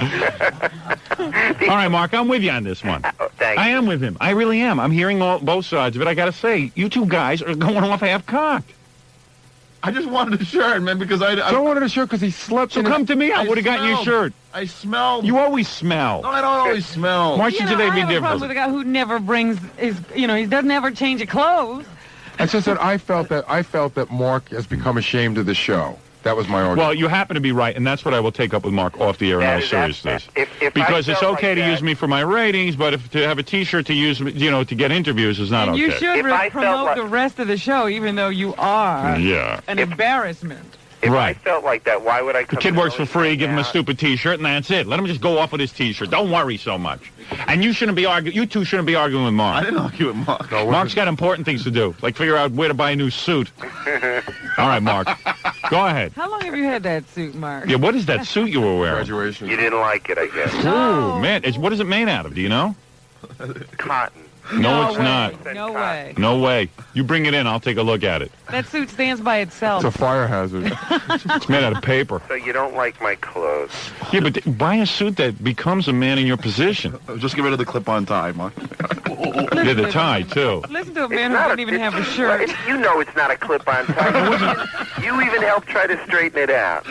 All right, Mark, I'm with you on this one. Thank I am with him. I really am. I'm hearing both sides of it. I got to say, you 2 guys are going off half-cocked. I just wanted a shirt, man, because I John wanted a shirt because he slept So in come to me. I would have gotten you a shirt. I smelled. You always smell. No, I don't always smell. Why should today I be have a problem with different? a guy who never brings his, he doesn't ever change his clothes. It's just that I felt that Mark has become ashamed of the show. That was my argument. Well, you happen to be right, and that's what I will take up with Mark off the air in all seriousness. Because it's okay to use me for my ratings, but if to have a T-shirt to use, to get interviews is not And okay. you should promote the rest of the show, even though you are an embarrassment. If Right. I felt like that, why would I come The kid to works for those free. right Give him now? a stupid T-shirt, and that's it. Let him just go off with his T-shirt. Don't worry so much. And you shouldn't be arguing. You two shouldn't be arguing with Mark. I didn't argue with Mark. No, Mark's got important things to do, like figure out where to buy a new suit. All right, Mark. Go ahead. How long have you had that suit, Mark? Yeah, what is that suit you were wearing? Graduation. You didn't like it, I guess. Ooh, man. What is it made out of? Do you know? Cotton. No, it's way. not. No way. No way. You bring it in. I'll take a look at it. That suit stands by itself. It's a fire hazard. It's made out of paper. So you don't like my clothes. Yeah, but buy a suit that becomes a man in your position. Just get rid of the clip-on tie, Mark. Yeah, the tie, too. Listen to a man who doesn't even have a shirt. You know it's not a clip-on tie. You even helped try to straighten it out.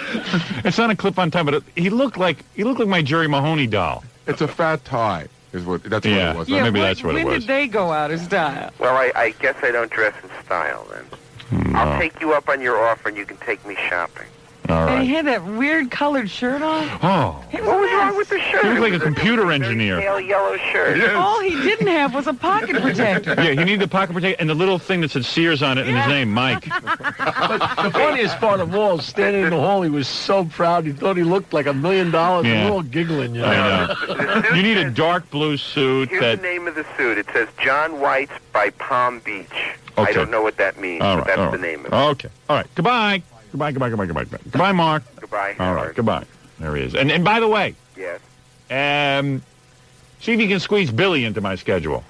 It's not a clip-on tie, but he looked like my Jerry Mahoney doll. It's a fat tie. That's what Yeah. it was. Yeah, Maybe that's what it when was. did they go out of style? Well, I guess I don't dress in style then. I'll take you up on your offer and you can take me shopping. All And he right. had that weird colored shirt on. Oh. It was What a was wrong mess. with the shirt? You look like It a was computer very engineer. Pale yellow shirt. All he didn't have was a pocket protector. Yeah, he needed the pocket protector and the little thing that said Sears on it and his name, Mike. But the funniest part of all, standing in the hall, he was so proud. He thought he looked like $1 million. Yeah. And we're all giggling, I know. You need a dark blue suit Here's that... the name of the suit. It says John White's by Palm Beach. I Okay. don't know what that means, All but right, that's all the right. name of it. Okay. All right. Goodbye. Goodbye, Goodbye, Mark. Goodbye, All Howard. right. Goodbye. There he is. And by the way, Yes. see if you can squeeze Billy into my schedule.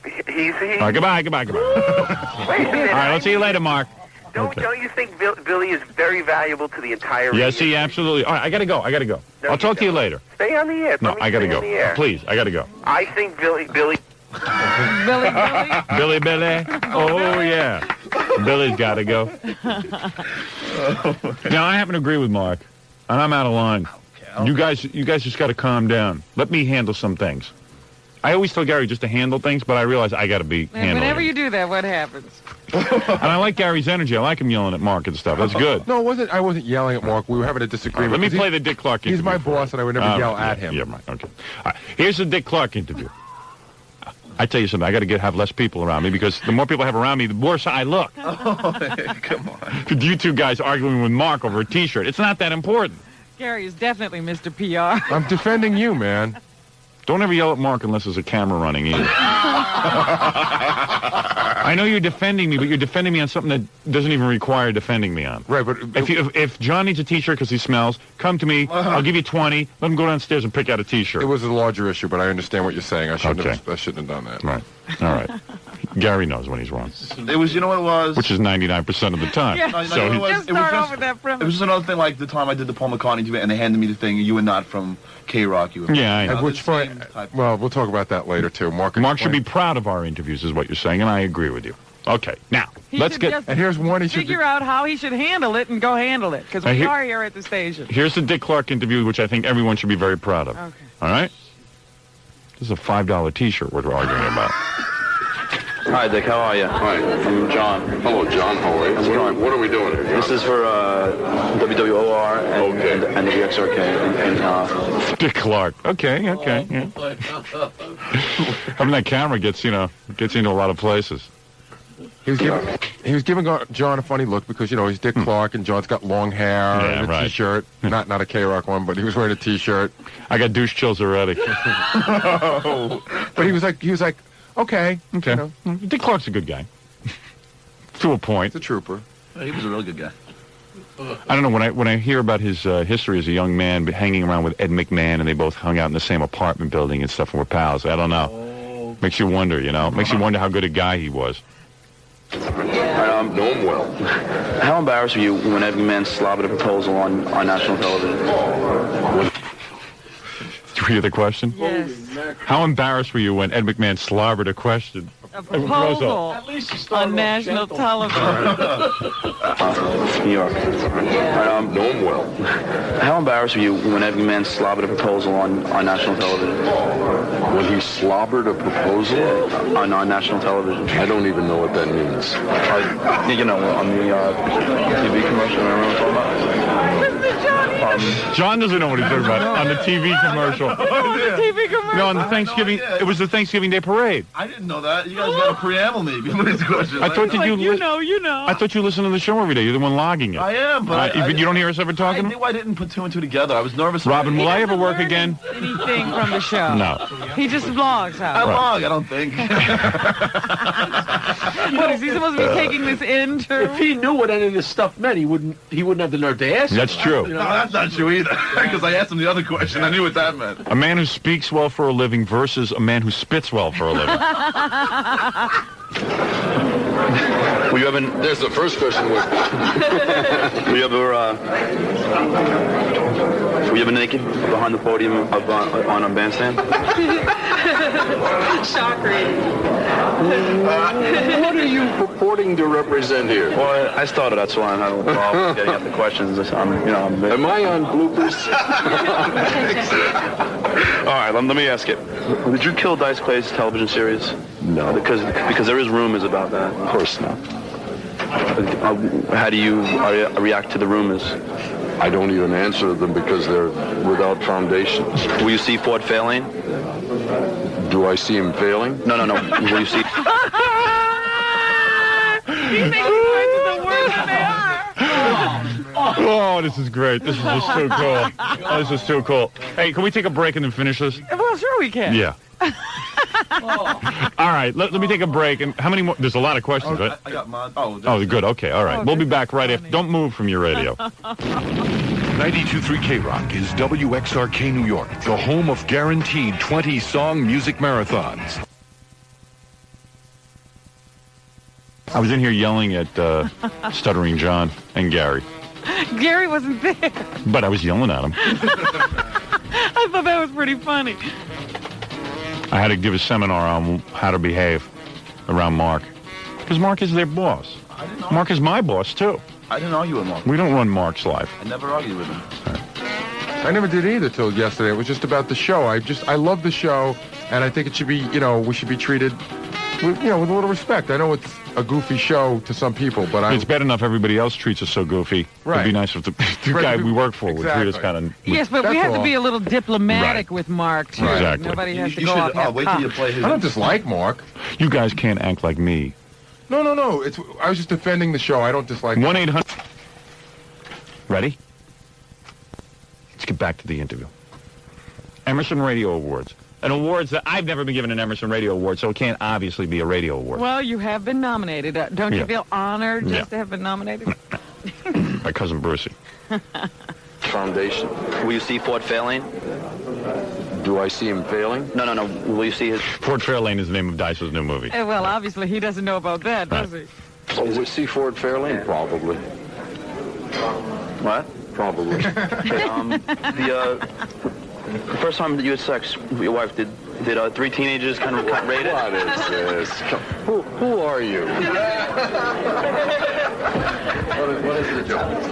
He's All right. Goodbye. Wait a minute. All right. I'll see you later, Mark. Don't you think Billy is very valuable to the entire Yes, he reunion? absolutely. All right. I got to go. No, I'll talk to you don't. later. Stay on the air. No, Let me I got to stay go. on the air. Please, I got to go. I think Billy. Billy. Billy. Oh, yeah. Billy's got to go. Now, I happen to agree with Mark, and I'm out of line. You guys just got to calm down. Let me handle some things. I always tell Gary just to handle things, but I realize I got to be And handling whenever it. you do that, what happens? And I like Gary's energy. I like him yelling at Mark and stuff. That's good. No, I wasn't yelling at Mark. We were having a disagreement. Let me 'cause play the Dick Clark interview. He's my boss, and I would never yell at yeah, him. Yeah, right. Okay. All right. Here's the Dick Clark interview. I tell you something. I got to have less people around me because the more people I have around me, the worse I look. Come on. You two guys arguing with Mark over a T-shirt. It's not that important. Gary is definitely Mr. PR. I'm defending you, man. Don't ever yell at Mark unless there's a camera running either. I know you're defending me, but you're defending me on something that doesn't even require defending me on. Right, but If John needs a T-shirt because he smells, come to me. I'll give you 20. Let him go downstairs and pick out a T-shirt. it was a larger issue, but I understand what you're saying. I shouldn't Okay. have done that. Right. All right. Gary knows when he's wrong, It was, you know what it was? which is 99% of the time. Yeah. No, So you know he- what it was? Just It was start just- off with that It premise. was just another thing like the time I did the Paul McCartney interview and they handed me the thing, you were not from K-Rock. You were Yeah, I know. Which fine. Well, we'll talk about that later too. Mark Mark should be proud of our interviews, is what you're saying, and I agree with you. Okay, now He let's should get. just And here's one he should. figure out how he should handle it and go handle it, because we here- are here at the station. Here's the Dick Clark interview, which I think everyone should be very proud of. Okay. All right. This is a $5 T-shirt we're arguing about. Hi, Dick. How are you? Hi. I'm John. Hello, John. How are you? How's it going? What are we doing here, John? This is for WWOR and, Okay. and WXRK. And Dick Clark. Okay. Yeah. Having that camera gets into a lot of places. He was giving John a funny look because he's Dick Clark and John's got long hair Yeah, and a right. T-shirt, not a K-Rock one, but he was wearing a T-shirt. I got douche chills already. But he was like, okay, Okay. Dick Clark's a good guy. To a point. He's a trooper. He was a real good guy. I don't know, when I hear about his history as a young man hanging around with Ed McMahon and they both hung out in the same apartment building and stuff and were pals, I don't know. Makes you wonder, Makes you wonder how good a guy he was. Know him well. how embarrassed were you when Ed McMahon slobbered a proposal on national television? Did you hear the question? Yes. How embarrassed were you when Ed McMahon slobbered a question? A proposal At least you on started off national gentle. television. New York. Know him well. How embarrassed were you when Eddie Man slobbered a proposal on national television? When he slobbered a proposal? Yeah, on national television. I don't even know what that means. You know, on the TV commercial, remember what I'm talking about? John doesn't know what he's talking about. On the TV commercial. On the TV commercial. No, on the Thanksgiving. Yeah. It was the Thanksgiving Day parade. I didn't know that. You guys got to preamble me before these questions. I thought that Like, you you know. I thought you listened to the show every day. You're the one logging it. I am, but you don't hear us ever I talking? knew I didn't put two and two together. I was nervous. Robin, will I ever Doesn't work learn again? Anything from the show? No. He just vlogs I out. log, I don't think. What is he supposed to be taking this into? If he knew what any of this stuff meant, he wouldn't have the nerve to ask. That's true. No, that's not true either. Because I asked him the other question. I knew what that meant. A man who speaks well for a living versus a man who spits well for a living. Were you ever? There's the first question. Were you ever naked behind the podium on a bandstand? Shock rating. What are you purporting to represent here? Well, I started. That's why I'm having a problem getting at the questions. Am I on bloopers? All right, let me ask it. Did you kill Dice Clay's television series? No. Because there is rumors about that. Of course not. How do you react to the rumors? I don't even answer them because they're without foundation. Will you see Ford Fairlane? Do I see him failing? No. Will you see? He thinks words are the worst they are. Oh, this is great. This is just so cool. Oh, this is so cool. Hey, can we take a break and then finish this? Well, sure we can. Yeah. All right, let me take a break. And how many more? There's a lot of questions, right? I got mine. Oh, good. Okay, all right. We'll be back right after. Don't move from your radio. 92.3 K-Rock is WXRK New York, the home of guaranteed 20-song music marathons. I was in here yelling at Stuttering John and Gary, Gary wasn't there. but I was yelling at him. I thought that was pretty funny. I had to give a seminar on how to behave around Mark. Because Mark is their boss. Mark is my boss, too. I didn't argue with Mark. We don't run Mark's life. I never argued with him. I never did either till yesterday. It was just about the show. I love the show, and I think it should be, we should be treated with a little respect. I know it's a goofy show to some people, but It's bad enough everybody else treats us so goofy. Right. It'd be nice if the guy we work for would treat us kind of... Yes, but we have to be a little diplomatic Right. with Mark, too. Right. Exactly. Nobody has to You go should off half wait till you cocked. play his. I don't dislike Mark. You guys can't act like me. No. I was just defending the show. I don't dislike 1-800... Ready? Let's get back to the interview. Emerson Radio Awards. An awards that I've never been given an Emerson Radio Award, so it can't obviously be a radio award. Well, you have been nominated. Don't Yeah. you feel honored just Yeah. to have been nominated? My cousin Brucey. Foundation. Will you see Ford Fairlane? Do I see him failing? No. Will you see his? Ford Fairlane is the name of Dice's new movie. Well, obviously he doesn't know about that, does he? Oh, we see Ford Fairlane? Probably. What? Probably. The first time that you had sex with your wife, did three teenagers kind of rate it? What is this? Who are you? What is the joke?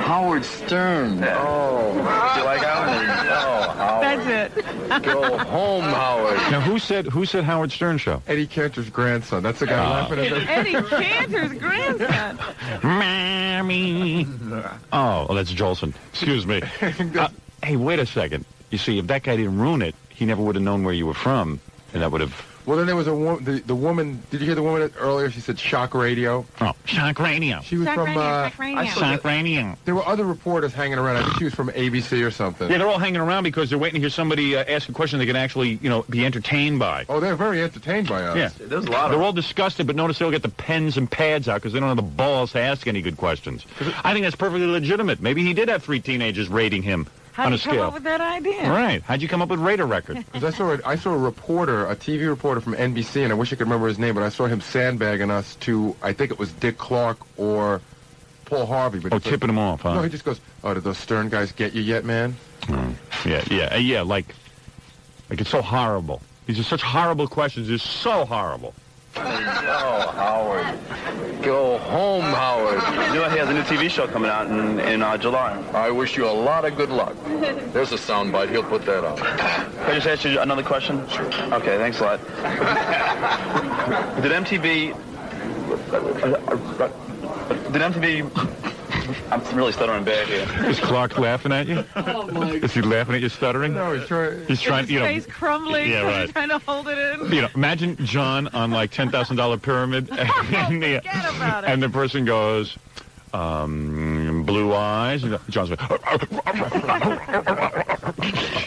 Howard Stern. Oh. Do you like Howard? Oh, Howard. That's it. Go home, Howard. Now, who said Howard Stern show? Eddie Cantor's grandson. That's the guy laughing at them. Eddie Cantor's grandson. Mammy. Oh, that's Jolson. Excuse me. Hey, wait a second. You see, if that guy didn't ruin it, he never would have known where you were from, and that would have... Well, then there was the woman. Did you hear the woman earlier? She said shock radio. Oh, shock radio. She was from. Shock radio. There were other reporters hanging around. I think she was from ABC or something. Yeah, they're all hanging around because they're waiting to hear somebody ask a question they can actually, be entertained by. Oh, they're very entertained by us. Yeah. There's a lot of They're all disgusted, but notice they all get the pens and pads out because they don't have the balls to ask any good questions. I think that's perfectly legitimate. Maybe he did have three teenagers rating him How on did a you come scale. up with that idea? Right. How'd you come up with Radar Record? Because I saw a reporter, a TV reporter from NBC, and I wish I could remember his name, but I saw him sandbagging us to, I think it was Dick Clark or Paul Harvey. But Tipping him off, huh? No, he just goes, "Oh, did those Stern guys get you yet, man?" Yeah. Like it's so horrible. These are such horrible questions. They're so horrible. Oh, Howard. Go home, Howard. You know he has a new TV show coming out in July. I wish you a lot of good luck. There's a soundbite. He'll put that on. Can I just ask you another question? Sure. Okay, thanks a lot. Did MTV... I'm really stuttering bad here. Is Clark laughing at you? Oh, my God. Is he laughing at you stuttering? No, he's trying. He's trying, His face crumbling. Yeah, right. He's trying to hold it in. You know, imagine John on like $10,000 pyramid, and, Forget about it. and the person goes, blue eyes. And John's like,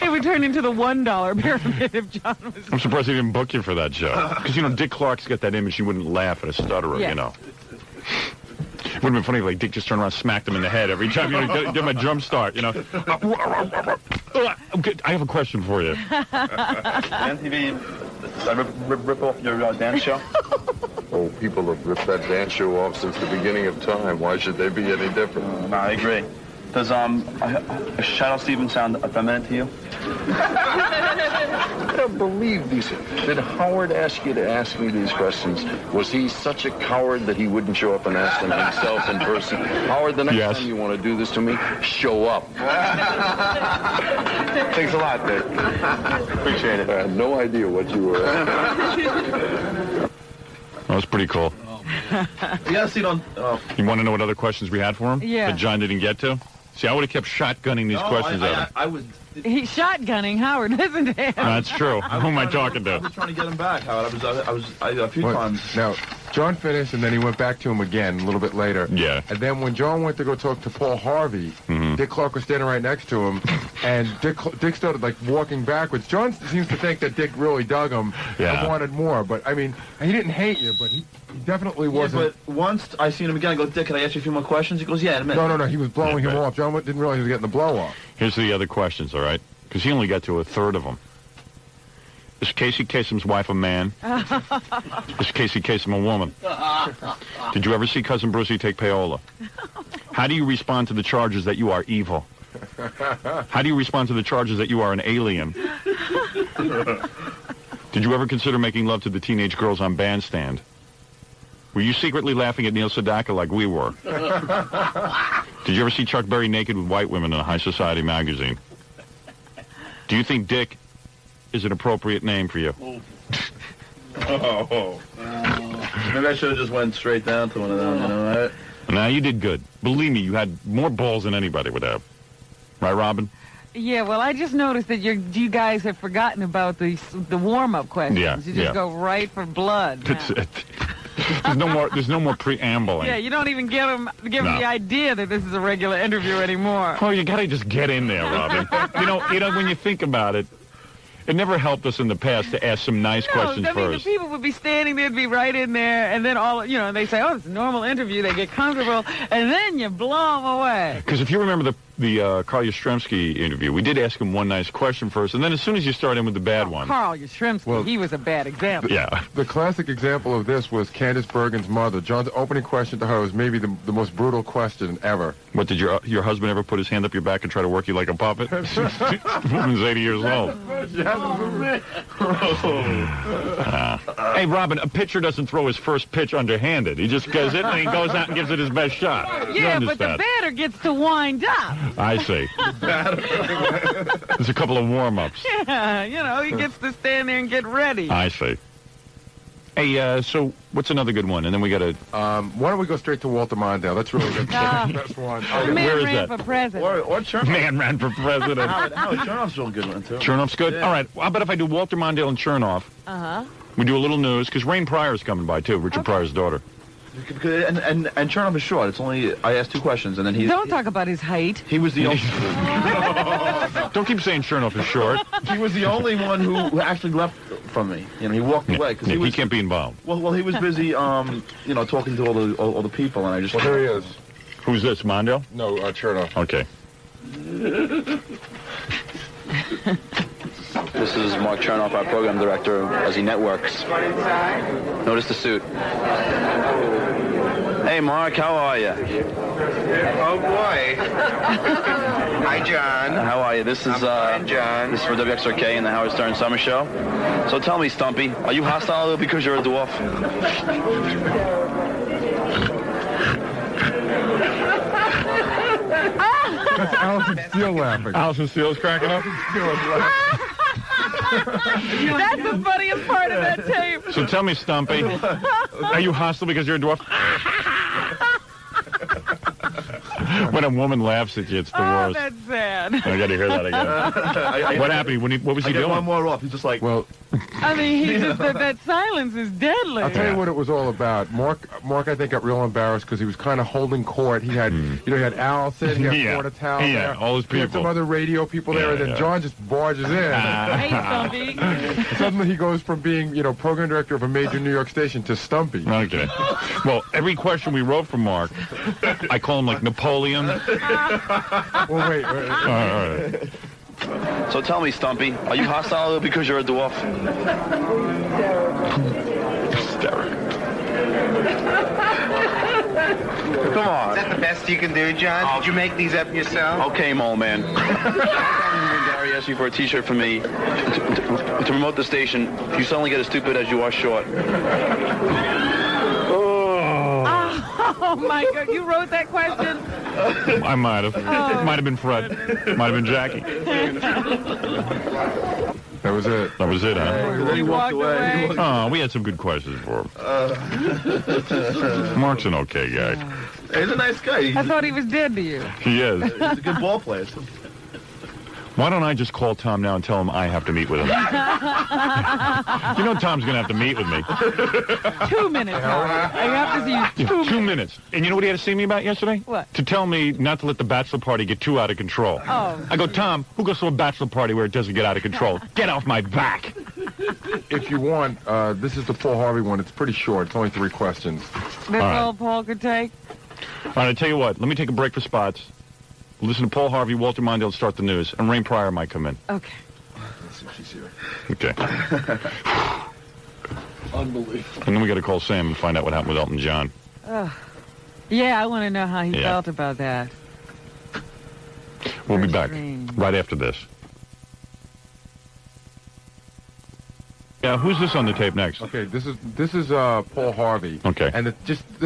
It would turn into the $1 pyramid if John was... I'm surprised he didn't book you for that show. Because, you know, Dick Clark's got that image. He wouldn't laugh at a stutterer, Yeah. you know. It would have been funny if like, Dick just turned around and smacked him in the head every time. You know, give him a drum start, you know. I have a question for you. MTV rip off your dance show? Oh, people have ripped that dance show off since the beginning of time. Why should they be any different? No, I agree. Does Shadow Stevens sound feminine to you? I don't believe these. Did Howard ask you to ask me these questions? Was he such a coward that he wouldn't show up and ask them himself in person? Howard, the next time you want to do this to me, show up. Thanks a lot, Dick. Appreciate it. I had no idea what you were asking. That was pretty cool. You gotta see it on... You want to know what other questions we had for him? Yeah. That John didn't get to? See, I would have kept shotgunning these questions at him. I was... He's shotgunning Howard, isn't he? That's true. Who am I talking I to? was trying to get him back, Howard. I a few times. Now, John finished, and then he went back to him again a little bit later. Yeah. And then when John went to go talk to Paul Harvey, Dick Clark was standing right next to him, and Dick started, like, walking backwards. John seems to think that Dick really dug him and wanted more. But, I mean, he didn't hate you, but he definitely wasn't. Yeah, but once I seen him again, I go, Dick, can I ask you a few more questions? He goes, yeah, in a minute. No, he was blowing him off. John didn't realize he was getting the blow off. Here's the other questions, all right? Because he only got to a third of them. Is Casey Kasem's wife a man? Is Casey Kasem a woman? Did you ever see Cousin Brucey take payola? How do you respond to the charges that you are evil? How do you respond to the charges that you are an alien? Did you ever consider making love to the teenage girls on Bandstand? Were you secretly laughing at Neil Sedaka like we were? Did you ever see Chuck Berry naked with white women in a high society magazine? Do you think Dick is an appropriate name for you? Maybe I should have just went straight down to one of them, you know, right? Now, you did good. Believe me, you had more balls than anybody would have. Right, Robin? Yeah, well, I just noticed that you guys have forgotten about the warm-up questions. Yeah, You just go right for blood now. There's no more preambling. Yeah, you don't even give them the No. idea that this is a regular interview anymore. Oh, you gotta just get in there, Robin. you know, when you think about it, it never helped us in the past to ask some nice questions I mean, first. the people would be standing there, be right in there, and then they say, oh, it's a normal interview. They get comfortable, and then you blow them away. Because if you remember the Carl Yastrzemski interview, we did ask him one nice question first, and then as soon as you start in with the bad one. Carl Yastrzemski, he was a bad example. Yeah. The classic example of this was Candace Bergen's mother. John's opening question to her was maybe the most brutal question ever. What, did your husband ever put his hand up your back and try to work you like a puppet? Woman's 80 years old. Hey, Robin, a pitcher doesn't throw his first pitch underhanded. He just goes in and he goes out and gives it his best shot. Yeah, but the batter gets to wind up. I see. There's a couple of warm-ups. Yeah, he gets to stand there and get ready. I see. Hey, so what's another good one? And then we got to... why don't we go straight to Walter Mondale? That's really the best one. Where is ran that? for president. Or Chernoff. Man ran for president. Howard, Chernoff's a good one, too. Chernoff's good? Yeah. All right. How about if I do Walter Mondale and Chernoff? Uh-huh. We do a little news, because Rain Pryor's coming by, too. Richard Pryor's daughter. And Chernoff is short. It's only, I asked 2 questions, and then he... Don't talk about his height. He was the only... Don't keep saying Chernoff is short. He was the only one who actually left from me. You know, he walked away. Cause he can't be involved. Well, he was busy, talking to all the people, and I just... Well, there he is. Who's this, Mondale? No, Chernoff. Okay. This is Mark Chernoff, our program director, as he networks. Notice the suit. Hey, Mark, how are you? Oh, boy. Hi, John. How are you? This is John. This is for WXRK and the Howard Stern Summer Show. So tell me, Stumpy, are you hostile because you're a dwarf? That's Allison Steele laughing. Allison Steele's cracking up. That's the funniest part of that tape. So tell me, Stumpy, are you hostile because you're a dwarf? When a woman laughs at you, it's the worst. That's sad. I got to hear that again. What happened? What was he doing? One more off. He's just like, well, I mean, he just that silence is deadly. I'll tell you what it was all about. Mark, I think, got real embarrassed because he was kind of holding court. He had, he had Allison, he had Portatal there. All those people. He had some other radio people there, and then John just barges in. Hey, Stumpy. Suddenly he goes from being, program director of a major New York station to Stumpy. Okay. Well, every question we wrote from Mark, I call him like Napoleon. Well, wait. All right. So tell me, Stumpy, are you hostile because you're a dwarf? Hysterical. Come on. Is that the best you can do, John? Did you make these up yourself? Okay, Mole Man. Gary asked you for a T-shirt from me to promote the station. You suddenly get as stupid as you are short. Oh, my God. You wrote that question? I might have. Oh. Might have been Fred. Might have been Jackie. That was it. That was it, huh? And then he walked away. Oh, we had some good questions for him. Mark's an okay guy. He's a nice guy. I thought he was dead to you. He is. He's a good ball player. Why don't I just call Tom now and tell him I have to meet with him? You know Tom's going to have to meet with me. 2 minutes, Howard. I have to see you 2 minutes. 2 minutes. And you know what he had to see me about yesterday? What? To tell me not to let the bachelor party get too out of control. Oh. I go, Tom, who goes to a bachelor party where it doesn't get out of control? Get off my back. If you want, this is the Paul Harvey one. It's pretty short. It's only 3 questions. That's all Paul could take? All right, I tell you what. Let me take a break for spots. Listen to Paul Harvey, Walter Mondale start the news, and Rain Pryor might come in. Okay. Let's see if she's here. Okay. Unbelievable. And then we got to call Sam and find out what happened with Elton John. Yeah, I want to know how he felt about that. We'll be back right after this. Yeah, who's this on the tape next? Okay, this is Paul Harvey. Okay. And the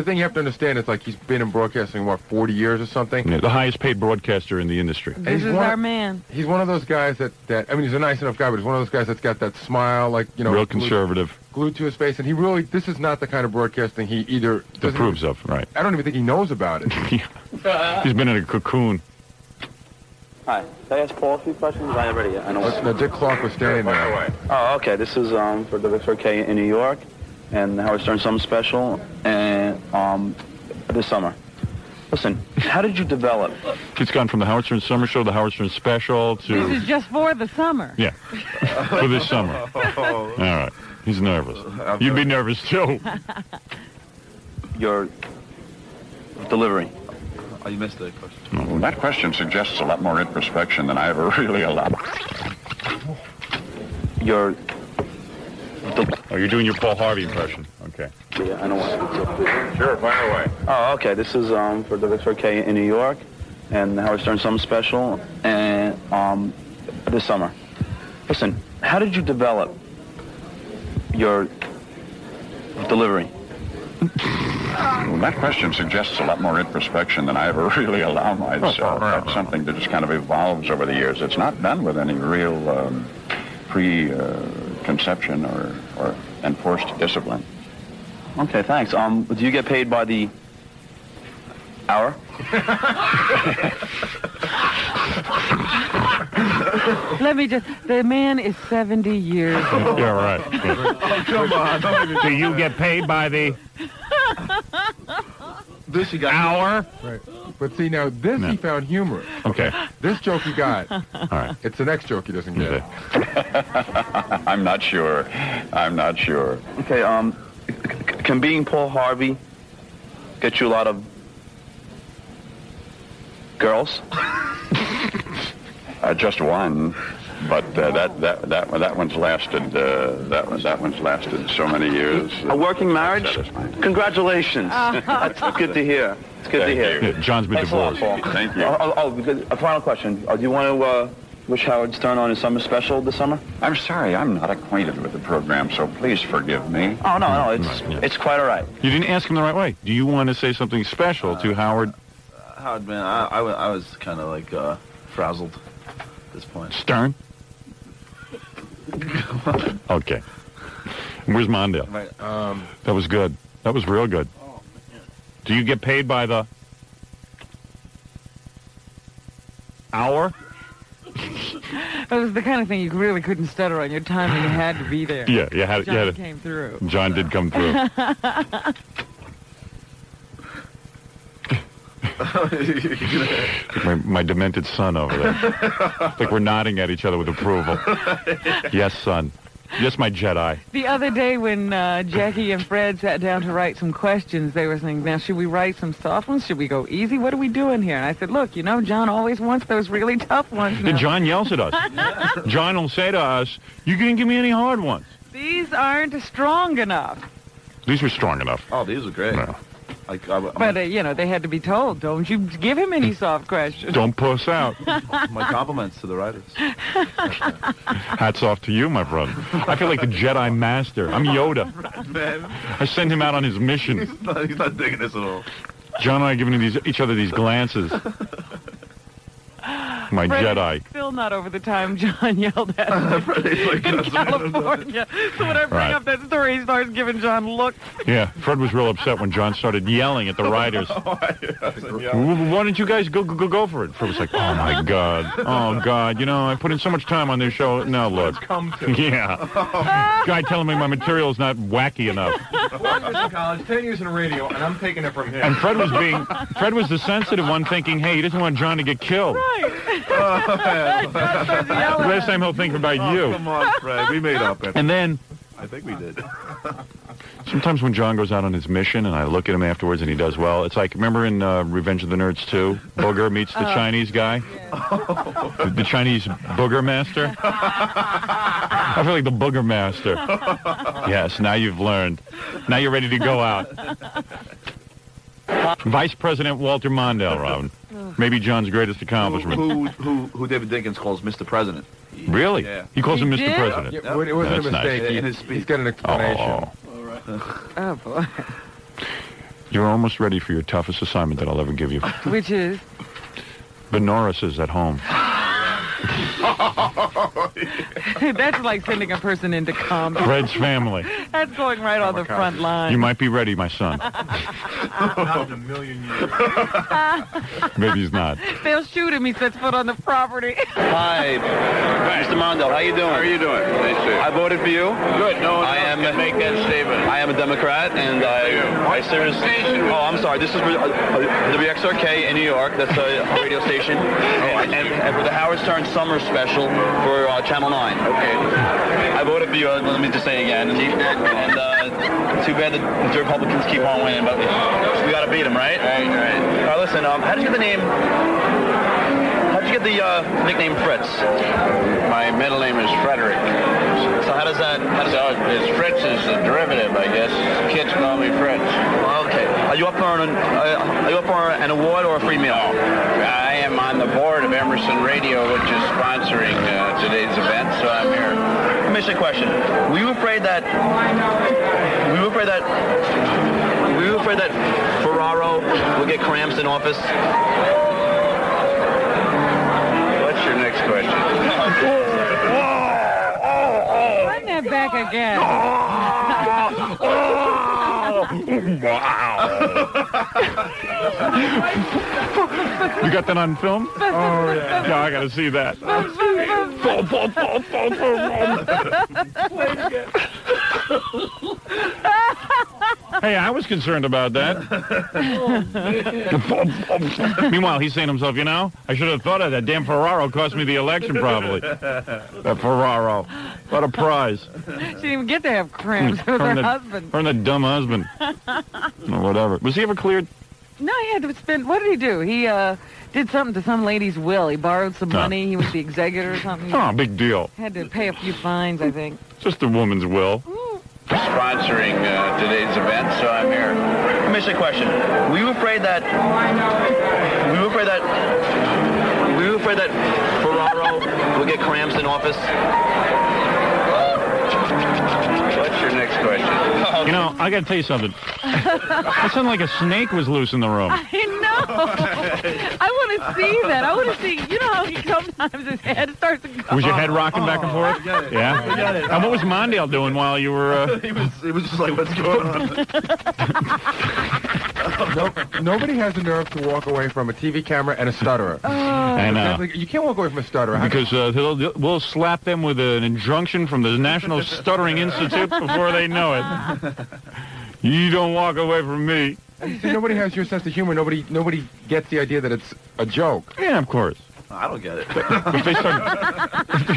thing you have to understand is, like, he's been in broadcasting, 40 years or something? Yeah, the highest paid broadcaster in the industry. This is our man. He's one of those guys that, I mean, he's a nice enough guy, but he's one of those guys that's got that smile, like, real conservative. Glued to his face. And this is not the kind of broadcasting he either approves of, right. I don't even think he knows about it. He's been in a cocoon. Hi. Can I ask Paul a few questions? I already. I know. No, Dick Clark was standing there. Oh, okay. This is for WXRK in New York, and the Howard Stern Summer Special, and this summer. Listen, how did you develop? It's gone from the Howard Stern Summer Show, the Howard Stern Special, to... This is just for the summer. Yeah, for this summer. All right. He's nervous. You'd be nervous, too. Your delivery. Oh, you missed the question. Well, that question suggests a lot more introspection than I ever really allowed. Your... Oh, you're doing your Paul Harvey impression. Okay. Yeah, I know what. Sure, fire away. Oh, okay. This is for WXRK in New York, and the Howard Stern Summer Special, and this summer. Listen, how did you develop your delivery? Well, that question suggests a lot more introspection than I ever really allow myself. That's something that just kind of evolves over the years. It's not done with any real preconception or enforced discipline. Okay, thanks. Do you get paid by the hour? The man is 70 years old. Yeah, right. Oh, come on. Do you get paid by the this you got hour? Right. But see, now, this he found humorous. Okay. This joke he got. All right. It's the next joke he doesn't get. I'm not sure. Okay, can being Paul Harvey get you a lot of girls? Just one. But that one's lasted. That one's lasted so many years. A working marriage? Congratulations. That's good to hear. It's good to hear. Yeah, John's been Thanks a lot, divorced. Paul. Thank you. A final question. Do you want to wish Howard Stern on his summer special this summer? I'm sorry, I'm not acquainted with the program, so please forgive me. Oh, no, it's quite all right. You didn't ask him the right way. Do you want to say something special to Howard? Howard, man, I was kind of like frazzled at this point. Stern? Okay. Where's Mondale? Right. That was good. That was real good. Do you get paid by the hour? That was the kind of thing you really couldn't stutter on. Your timing had to be there. Yeah, you had it. John came through. John did come through. my demented son over there. Like we're nodding at each other with approval. Yes, son. Yes, my Jedi. The other day when Jackie and Fred sat down to write some questions, they were saying, now, should we write some soft ones? Should we go easy? What are we doing here? And I said, look, John always wants those really tough ones. Then John yells at us. John will say to us, you didn't give me any hard ones. These aren't strong enough. These were strong enough. Oh, these were great. No. But, they had to be told, don't you give him any soft questions. Don't puss out. My compliments to the writers. Hats off to you, my brother. I feel like the Jedi Master. I'm Yoda. Man. I send him out on his mission. He's not digging this at all. John and I are giving each other these glances. My Fred Jedi. is still not over the time John yelled at me in California. So when I bring up that story, he starts giving John looks. Yeah, Fred was real upset when John started yelling at the writers. Why don't you guys go for it? Fred was like, oh, my God. Oh, God. I put in so much time on this show. Now, look. Yeah. Guy telling me my material is not wacky enough. 4 years in college, 10 years in radio, and I'm taking it from him. And Fred was the sensitive one thinking, hey, he doesn't want John to get killed. Right. Last time he'll think about you. Come on, Fred. We made up. And then... I think we did. Sometimes when John goes out on his mission and I look at him afterwards and he does well, it's like, remember in Revenge of the Nerds 2, Booger meets the Chinese guy? Yeah. The Chinese Booger Master? I feel like the Booger Master. Yes, now you've learned. Now you're ready to go out. Vice President Walter Mondale, Robin. Maybe John's greatest accomplishment. Who David Dinkins calls Mr. President. Really? Yeah. He calls him Mr. did? President. Yeah, it wasn't That's a mistake. nice. He's got an explanation. Oh, boy. You're almost ready for your toughest assignment that I'll ever give you. Which is? The Norrises at home. That's like sending a person into combat. Fred's family. That's going right on the front line. You might be ready, my son. Not in a million years. Maybe he's not. They'll shoot him. He sets foot on the property. Hi, Mr. Mondale. How you doing? How are you doing? Nice to I voted for you. Good. No one I else am can make that statement. I am a Democrat, and I seriously. Oh, I'm sorry. This is for WXRK in New York. That's a radio station, and for the Howard Stern Summer Special for Channel 9. Okay. I voted for you. Let me just say again. And too bad the Republicans keep on winning, but we got to beat them, right? Right. All right. Listen. How did you get the name? How did you get the nickname Fritz? My middle name is Frederick. So how does that? Fritz is a derivative, I guess. Kids call me Fritz. Okay. Are you up for an award or a free meal? I am on the board of Emerson Radio, which is sponsoring today's event, so I'm here. Let me ask you a question. Were you afraid that Ferraro would get cramps in office? What's your next question? Run that back again. You got that on film? Oh, yeah. Yeah, I got to see that. Hey, I was concerned about that. Meanwhile, he's saying to himself, I should have thought of that. Damn Ferraro cost me the election, probably. That Ferraro. What a prize. She didn't even get to have cramps with her husband. Her and that dumb husband. Or whatever. Was he ever cleared? No, he had to spend. What did he do? He did something to some lady's will. He borrowed some money. He was the executor or something. Oh, big deal. Had to pay a few fines, I think. Just a woman's will. Sponsoring today's event, so I'm here. Let me ask you a question. Were you afraid that Ferraro would get cramps in office? What's your next question? You know, I got to tell you something. That sounded like a snake was loose in the room. I know. I want to see that. I want to see. You know how he sometimes his head starts to go. Was your head rocking back and forth? Yeah. We got it. And what was Mondale doing while you were? He was just like, what's going on? Nobody has the nerve to walk away from a TV camera and a stutterer. I know. You can't walk away from a stutterer. Because we'll slap them with an injunction from the National Stuttering Institute before they know it. You don't walk away from me. And see, nobody has your sense of humor. Nobody gets the idea that it's a joke. Yeah, of course. I don't get it. If they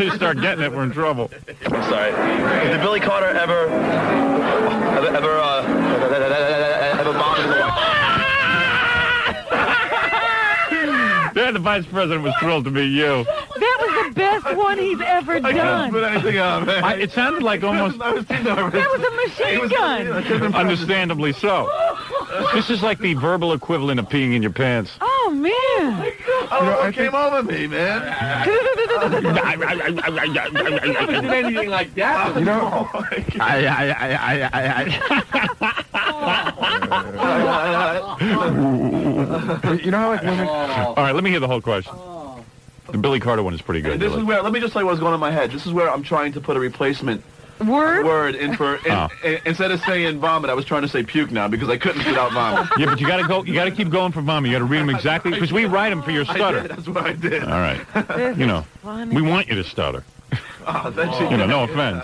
start getting it, we're in trouble. I'm sorry. Did Billy Carter ever bombed in the White House? Yeah, the vice president was thrilled to meet you. That was the best one he's ever done. I can't put anything on, man. It sounded like almost... I was too nervous. That was a machine gun. Understandably so. This is like the verbal equivalent of peeing in your pants. Oh, man. I don't know what came over me, man. It wasn't anything like that. You know, you know how like women. All right, let me hear the whole question. The Billy Carter one is pretty good. This is where, let me just tell you what's going on in my head. This is where I'm trying to put a replacement word in for, instead of saying vomit, I was trying to say puke now because I couldn't spit out vomit. Yeah, but you got to keep going for vomit. You got to read them exactly, because we write them for your stutter. That's what I did. All right. You know, we want you to stutter. Oh, thank you. You know, no offense.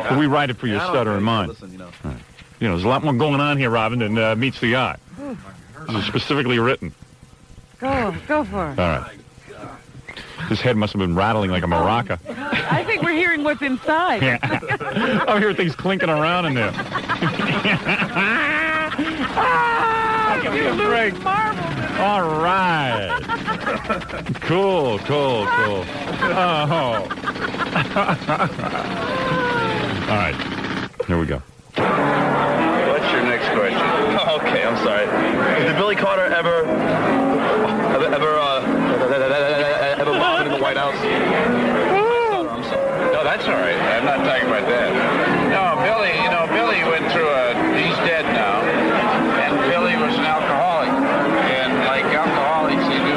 But we write it for your stutter in mind. Listen, you know. Right. You know, there's a lot more going on here, Robin, than meets the eye. This is specifically written. Go for it. All right. His head must have been rattling like a maraca. I think we're hearing what's inside. Yeah. I hear things clinking around in there. Give me a break. All right. Cool. Oh. All right. Here we go. What's your next question? Okay, I'm sorry. Did Billy Carter ever bombed in the White House? I'm sorry. No, that's all right. I'm not talking about that. No, Billy, Billy went through he's dead now, and Billy was an alcoholic. And like alcoholics, they do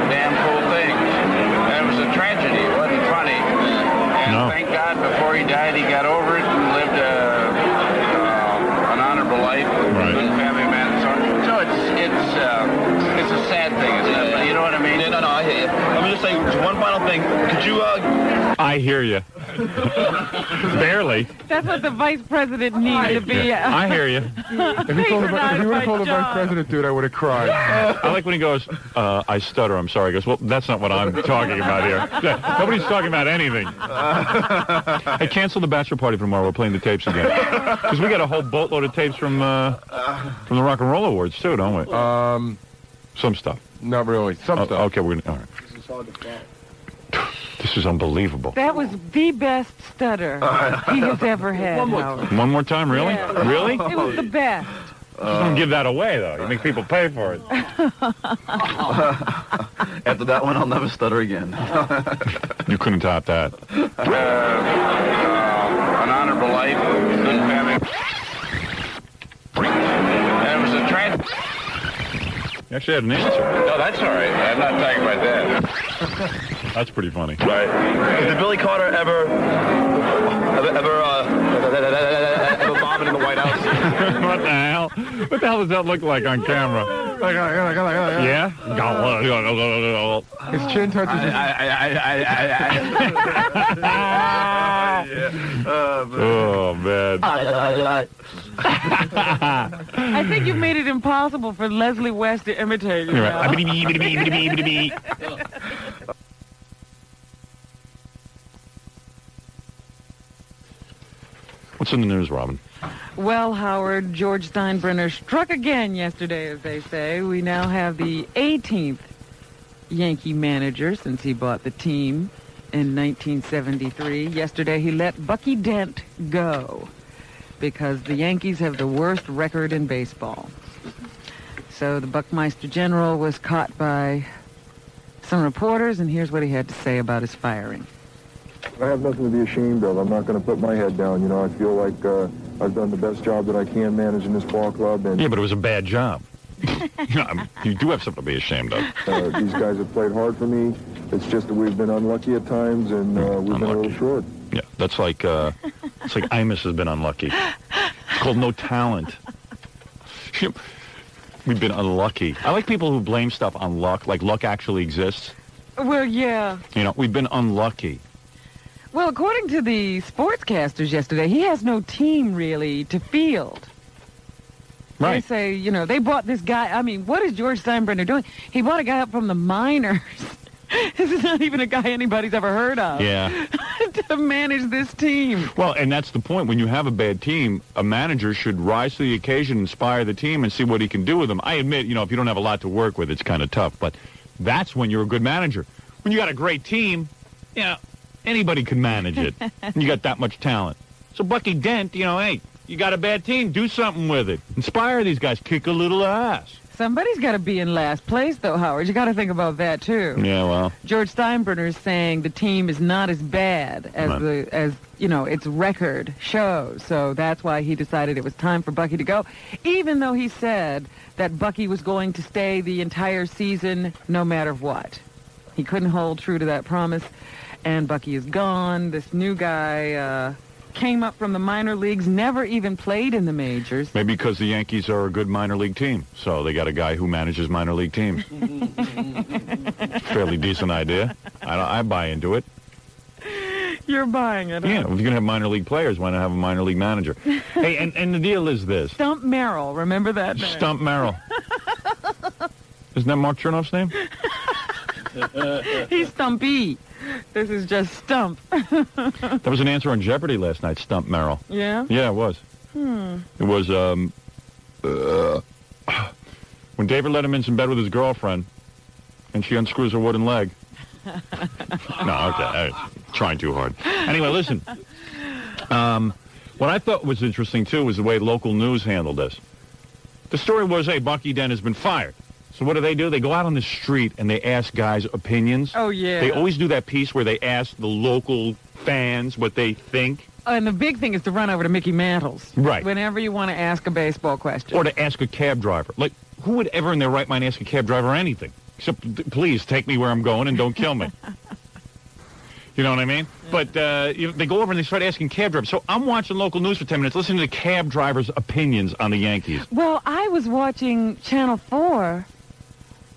damn cool things. And it was a tragedy. It wasn't funny. And thank God before he died, he got over it and lived an honorable life. Right. Good family man and so on. So it's a sad thing, isn't it? You know what I mean? No, I hear you. Let me just say one final thing. Could you, I hear you. Barely. That's what the vice president needs to be. Yeah. I hear you. If you would have told the vice president, dude, I would have cried. I like when he goes, I stutter, I'm sorry. He goes, well, that's not what I'm talking about here. Nobody's talking about anything. Hey, cancel the bachelor party for tomorrow. We're playing the tapes again. Because we got a whole boatload of tapes from the Rock and Roll Awards, too, don't we? Some stuff. Not really. Some stuff. Okay, we're going to... All right. This is unbelievable. That was the best stutter he has ever had. One more time, really? Yeah. Really? It was the best. Just don't give that away, though. You make people pay for it. After that one, I'll never stutter again. You couldn't top that. An honorable life, good family. And it was a tragedy. You actually had an answer. No, that's all right. I'm not talking about that. That's pretty funny. Right. Did Billy Carter ever bombed in the White House? What the hell? What the hell does that look like on camera? Yeah? His chin touches his... Oh, man. I think you've made it impossible for Leslie West to imitate you. Right. What's in the news, Robin? Well, Howard, George Steinbrenner struck again yesterday, as they say. We now have the 18th Yankee manager since he bought the team in 1973. Yesterday, he let Bucky Dent go because the Yankees have the worst record in baseball. So the Buckmeister General was caught by some reporters, and here's what he had to say about his firing. I have nothing to be ashamed of. I'm not going to put my head down. You know, I feel like I've done the best job that I can managing this ball club. And yeah, but it was a bad job. You do have something to be ashamed of. These guys have played hard for me. It's just that we've been unlucky at times, and we've been a little short. Yeah, that's like it's like Imus has been unlucky. It's called no talent. We've been unlucky. I like people who blame stuff on luck, like luck actually exists. Well, yeah. You know, we've been unlucky. Well, according to the sportscasters yesterday, he has no team really to field. Right. They say, you know, they bought this guy. I mean, what is George Steinbrenner doing? He bought a guy up from the minors. This is not even a guy anybody's ever heard of. Yeah. To manage this team. Well, and that's the point. When you have a bad team, a manager should rise to the occasion, inspire the team, and see what he can do with them. I admit, you know, if you don't have a lot to work with, it's kind of tough. But that's when you're a good manager. When you got a great team, you know, anybody can manage it. And you got that much talent. So Bucky Dent, you know, hey, you got a bad team, do something with it. Inspire these guys, kick a little ass. Somebody's got to be in last place, though, Howard. You got to think about that, too. Yeah, well. George Steinbrenner is saying the team is not as bad as as you know, its record shows. So that's why he decided it was time for Bucky to go, even though he said that Bucky was going to stay the entire season no matter what. He couldn't hold true to that promise, and Bucky is gone. This new guy came up from the minor leagues, never even played in the majors. Maybe because the Yankees are a good minor league team, so they got a guy who manages minor league teams. Fairly decent idea. I buy into it. You're buying it, huh? Yeah, if you're going to have minor league players, why not have a minor league manager? Hey, and the deal is this. Stump Merrill, remember that name? Stump Merrill. Isn't that Mark Chernoff's name? He's Stumpy. This is just Stump. That was an answer on Jeopardy last night, Stump Merrill. Yeah? Yeah, it was. It was, when David Letterman's in bed with his girlfriend, and she unscrews her wooden leg. No, okay, trying too hard. Anyway, listen. What I thought was interesting, too, was the way local news handled this. The story was, hey, Bucky Dent has been fired. So what do? They go out on the street and they ask guys opinions. Oh, yeah. They always do that piece where they ask the local fans what they think. And the big thing is to run over to Mickey Mantle's. Right. Whenever you want to ask a baseball question. Or to ask a cab driver. Like, who would ever in their right mind ask a cab driver anything? Except, please, take me where I'm going and don't kill me. You know what I mean? Yeah. But they go over and they start asking cab drivers. So I'm watching local news for 10 minutes, listening to the cab drivers' opinions on the Yankees. Well, I was watching Channel 4.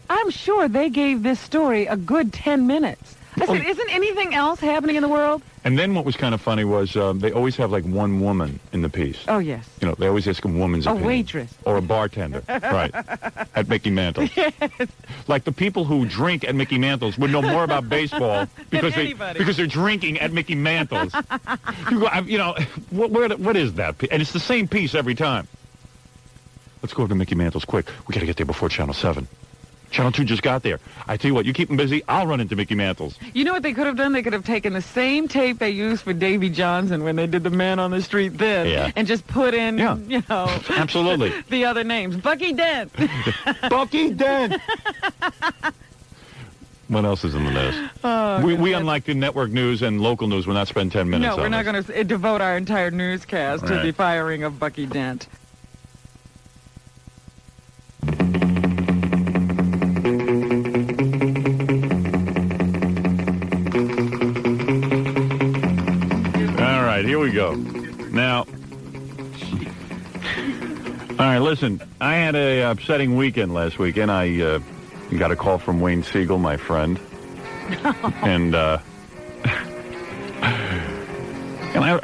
I'm sure they gave this story a good 10 minutes. I said, isn't anything else happening in the world? And then what was kind of funny was they always have, like, one woman in the piece. Oh, yes. You know, they always ask a woman's opinion. A waitress. Or a bartender. Right. At Mickey Mantle's. Yes. Like the people who drink at Mickey Mantle's would know more about baseball because they're drinking at Mickey Mantle's. You know, what is that? And it's the same piece every time. Let's go over to Mickey Mantle's quick. We got to get there before Channel 7. Channel 2 just got there. I tell you what, you keep them busy, I'll run into Mickey Mantle's. You know what they could have done? They could have taken the same tape they used for Davy Johnson when they did The Man on the Street then, and just put in, you know, absolutely, the other names. Bucky Dent. Bucky Dent. What else is in the news? Oh, we unlike the network news and local news, will not spend 10 minutes on No, we're not going to devote our entire newscast to the firing of Bucky Dent. Here we go. Now, all right, listen, I had a upsetting weekend last weekend. I got a call from Wayne Seagull, my friend. And I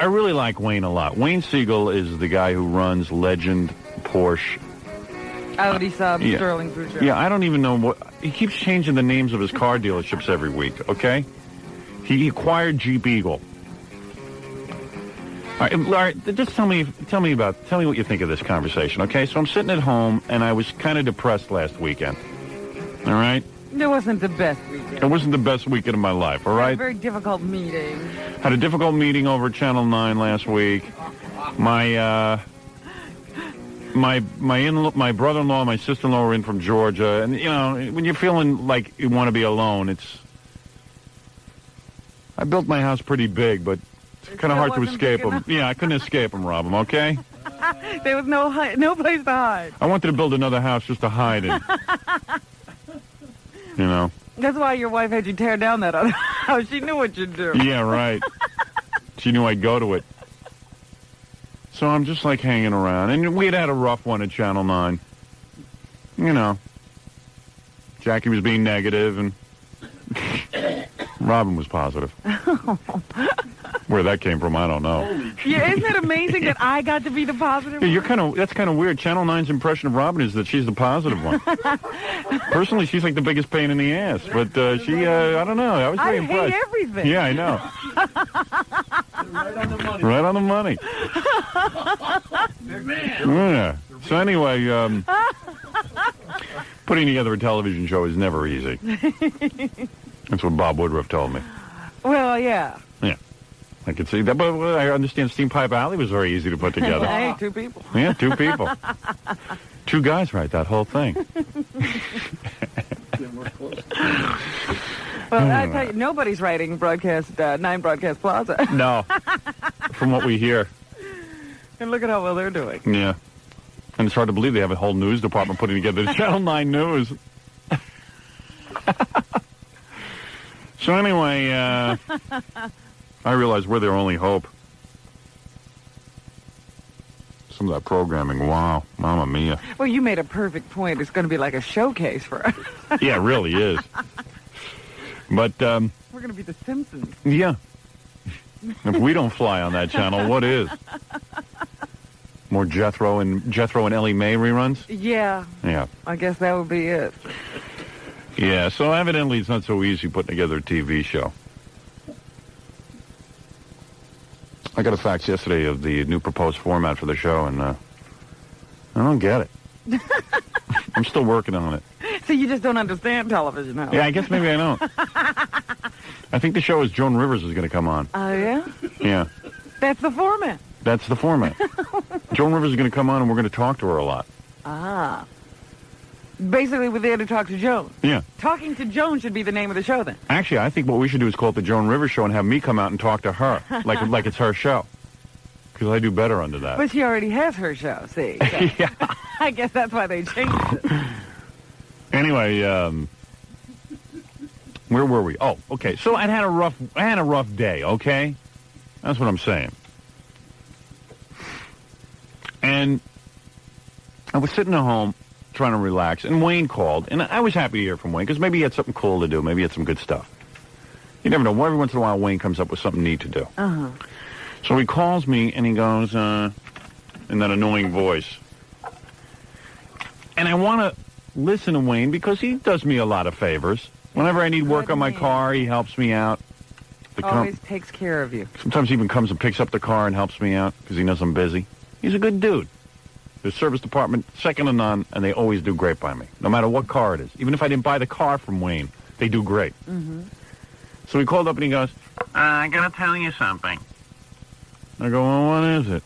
really like Wayne a lot. Wayne Seagull is the guy who runs Legend Porsche. Audi Saab, Sterling Peugeot. Yeah, I don't even know what... He keeps changing the names of his car dealerships every week, okay? He acquired Jeep Eagle. All right, just tell me what you think of this conversation, okay? So I'm sitting at home, and I was kind of depressed last weekend. All right? It wasn't the best weekend. It wasn't the best weekend of my life, all Had right? a very difficult meeting. Had a difficult meeting over Channel 9 last week. My brother-in-law, my sister-in-law were in from Georgia, and you know, when you're feeling like you want to be alone, I built my house pretty big, but it's kind of hard to escape them. Yeah, I couldn't escape them, rob them, okay? There was no place to hide. I wanted to build another house just to hide in. You know? That's why your wife had you tear down that other house. She knew what you'd do. Yeah, right. She knew I'd go to it. So I'm just like hanging around. And we had a rough one at Channel 9. You know. Jackie was being negative and Robin was positive. Where that came from, I don't know. Yeah, isn't it amazing that I got to be the positive one? Yeah, that's kind of weird. Channel 9's impression of Robin is that she's the positive one. Personally, she's like the biggest pain in the ass. But she, I don't know. I was very impressed. I hate everything. Yeah, I know. Right on the money. Yeah. So anyway, putting together a television show is never easy. That's what Bob Woodruff told me. Well, yeah. Yeah. I could see that, but I understand Steam Pipe Alley was very easy to put together. Hey, 2 people. Yeah, 2 people. 2 guys write that whole thing. Well, I tell you, nobody's writing 9 Broadcast Plaza. No. From what we hear. And look at how well they're doing. Yeah. And it's hard to believe they have a whole news department putting together the Channel 9 News. So anyway, I realize we're their only hope. Some of that programming, wow, mamma mia. Well, you made a perfect point. It's going to be like a showcase for us. Yeah, it really is. But we're going to be the Simpsons. Yeah. If we don't fly on that channel, what is? More Jethro and Ellie Mae reruns? Yeah. Yeah. I guess that would be it. Yeah, so evidently it's not so easy putting together a TV show. I got a fax yesterday of the new proposed format for the show, and I don't get it. I'm still working on it. So you just don't understand television, huh? Yeah, I guess maybe I don't. I think the show is Joan Rivers is going to come on. Oh, yeah? Yeah. That's the format. That's the format. Joan Rivers is going to come on, and we're going to talk to her a lot. Ah. Basically, we're there to talk to Joan. Yeah. Talking to Joan should be the name of the show, then. Actually, I think what we should do is call it the Joan Rivers Show and have me come out and talk to her, like it's her show. Because I do better under that. But she already has her show, see? So Yeah. I guess that's why they changed it. Anyway, where were we? Oh, okay. So I had a rough day, okay? That's what I'm saying. And I was sitting at home trying to relax, and Wayne called, and I was happy to hear from Wayne, because maybe he had something cool to do. Maybe he had some good stuff. You never know. Every once in a while, Wayne comes up with something neat to do. Uh-huh. So he calls me, and he goes, in that annoying voice. And I want to listen to Wayne, because he does me a lot of favors. Whenever I need work on my car, he helps me out. Always takes care of you. Sometimes he even comes and picks up the car and helps me out, because he knows I'm busy. He's a good dude. The service department, second to none, and they always do great by me, no matter what car it is. Even if I didn't buy the car from Wayne, they do great. Mm-hmm. So he called up and he goes, I got to tell you something. I go, well, what is it?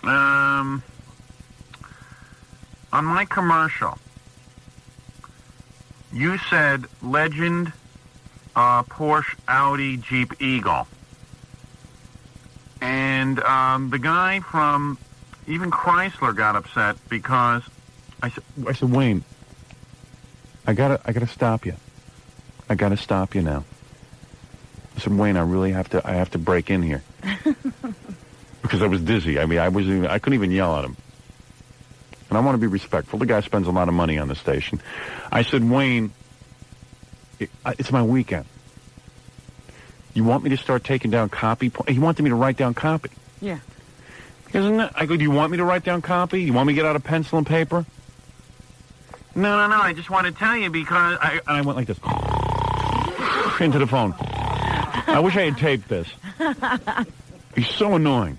On my commercial, you said Legend, Porsche, Audi, Jeep, Eagle. And the guy from even Chrysler got upset because I said, Wayne, I gotta stop you. I gotta stop you now. I said, Wayne, I have to break in here. Because I was dizzy. I mean, I couldn't even yell at him. And I want to be respectful. The guy spends a lot of money on the station. I said, Wayne, it's my weekend. You want me to start taking down copy? He wanted me to write down copy. Yeah. Isn't it? I go, do you want me to write down copy? You want me to get out a pencil and paper? No. I just want to tell you because I went like this into the phone. I wish I had taped this. He's so annoying.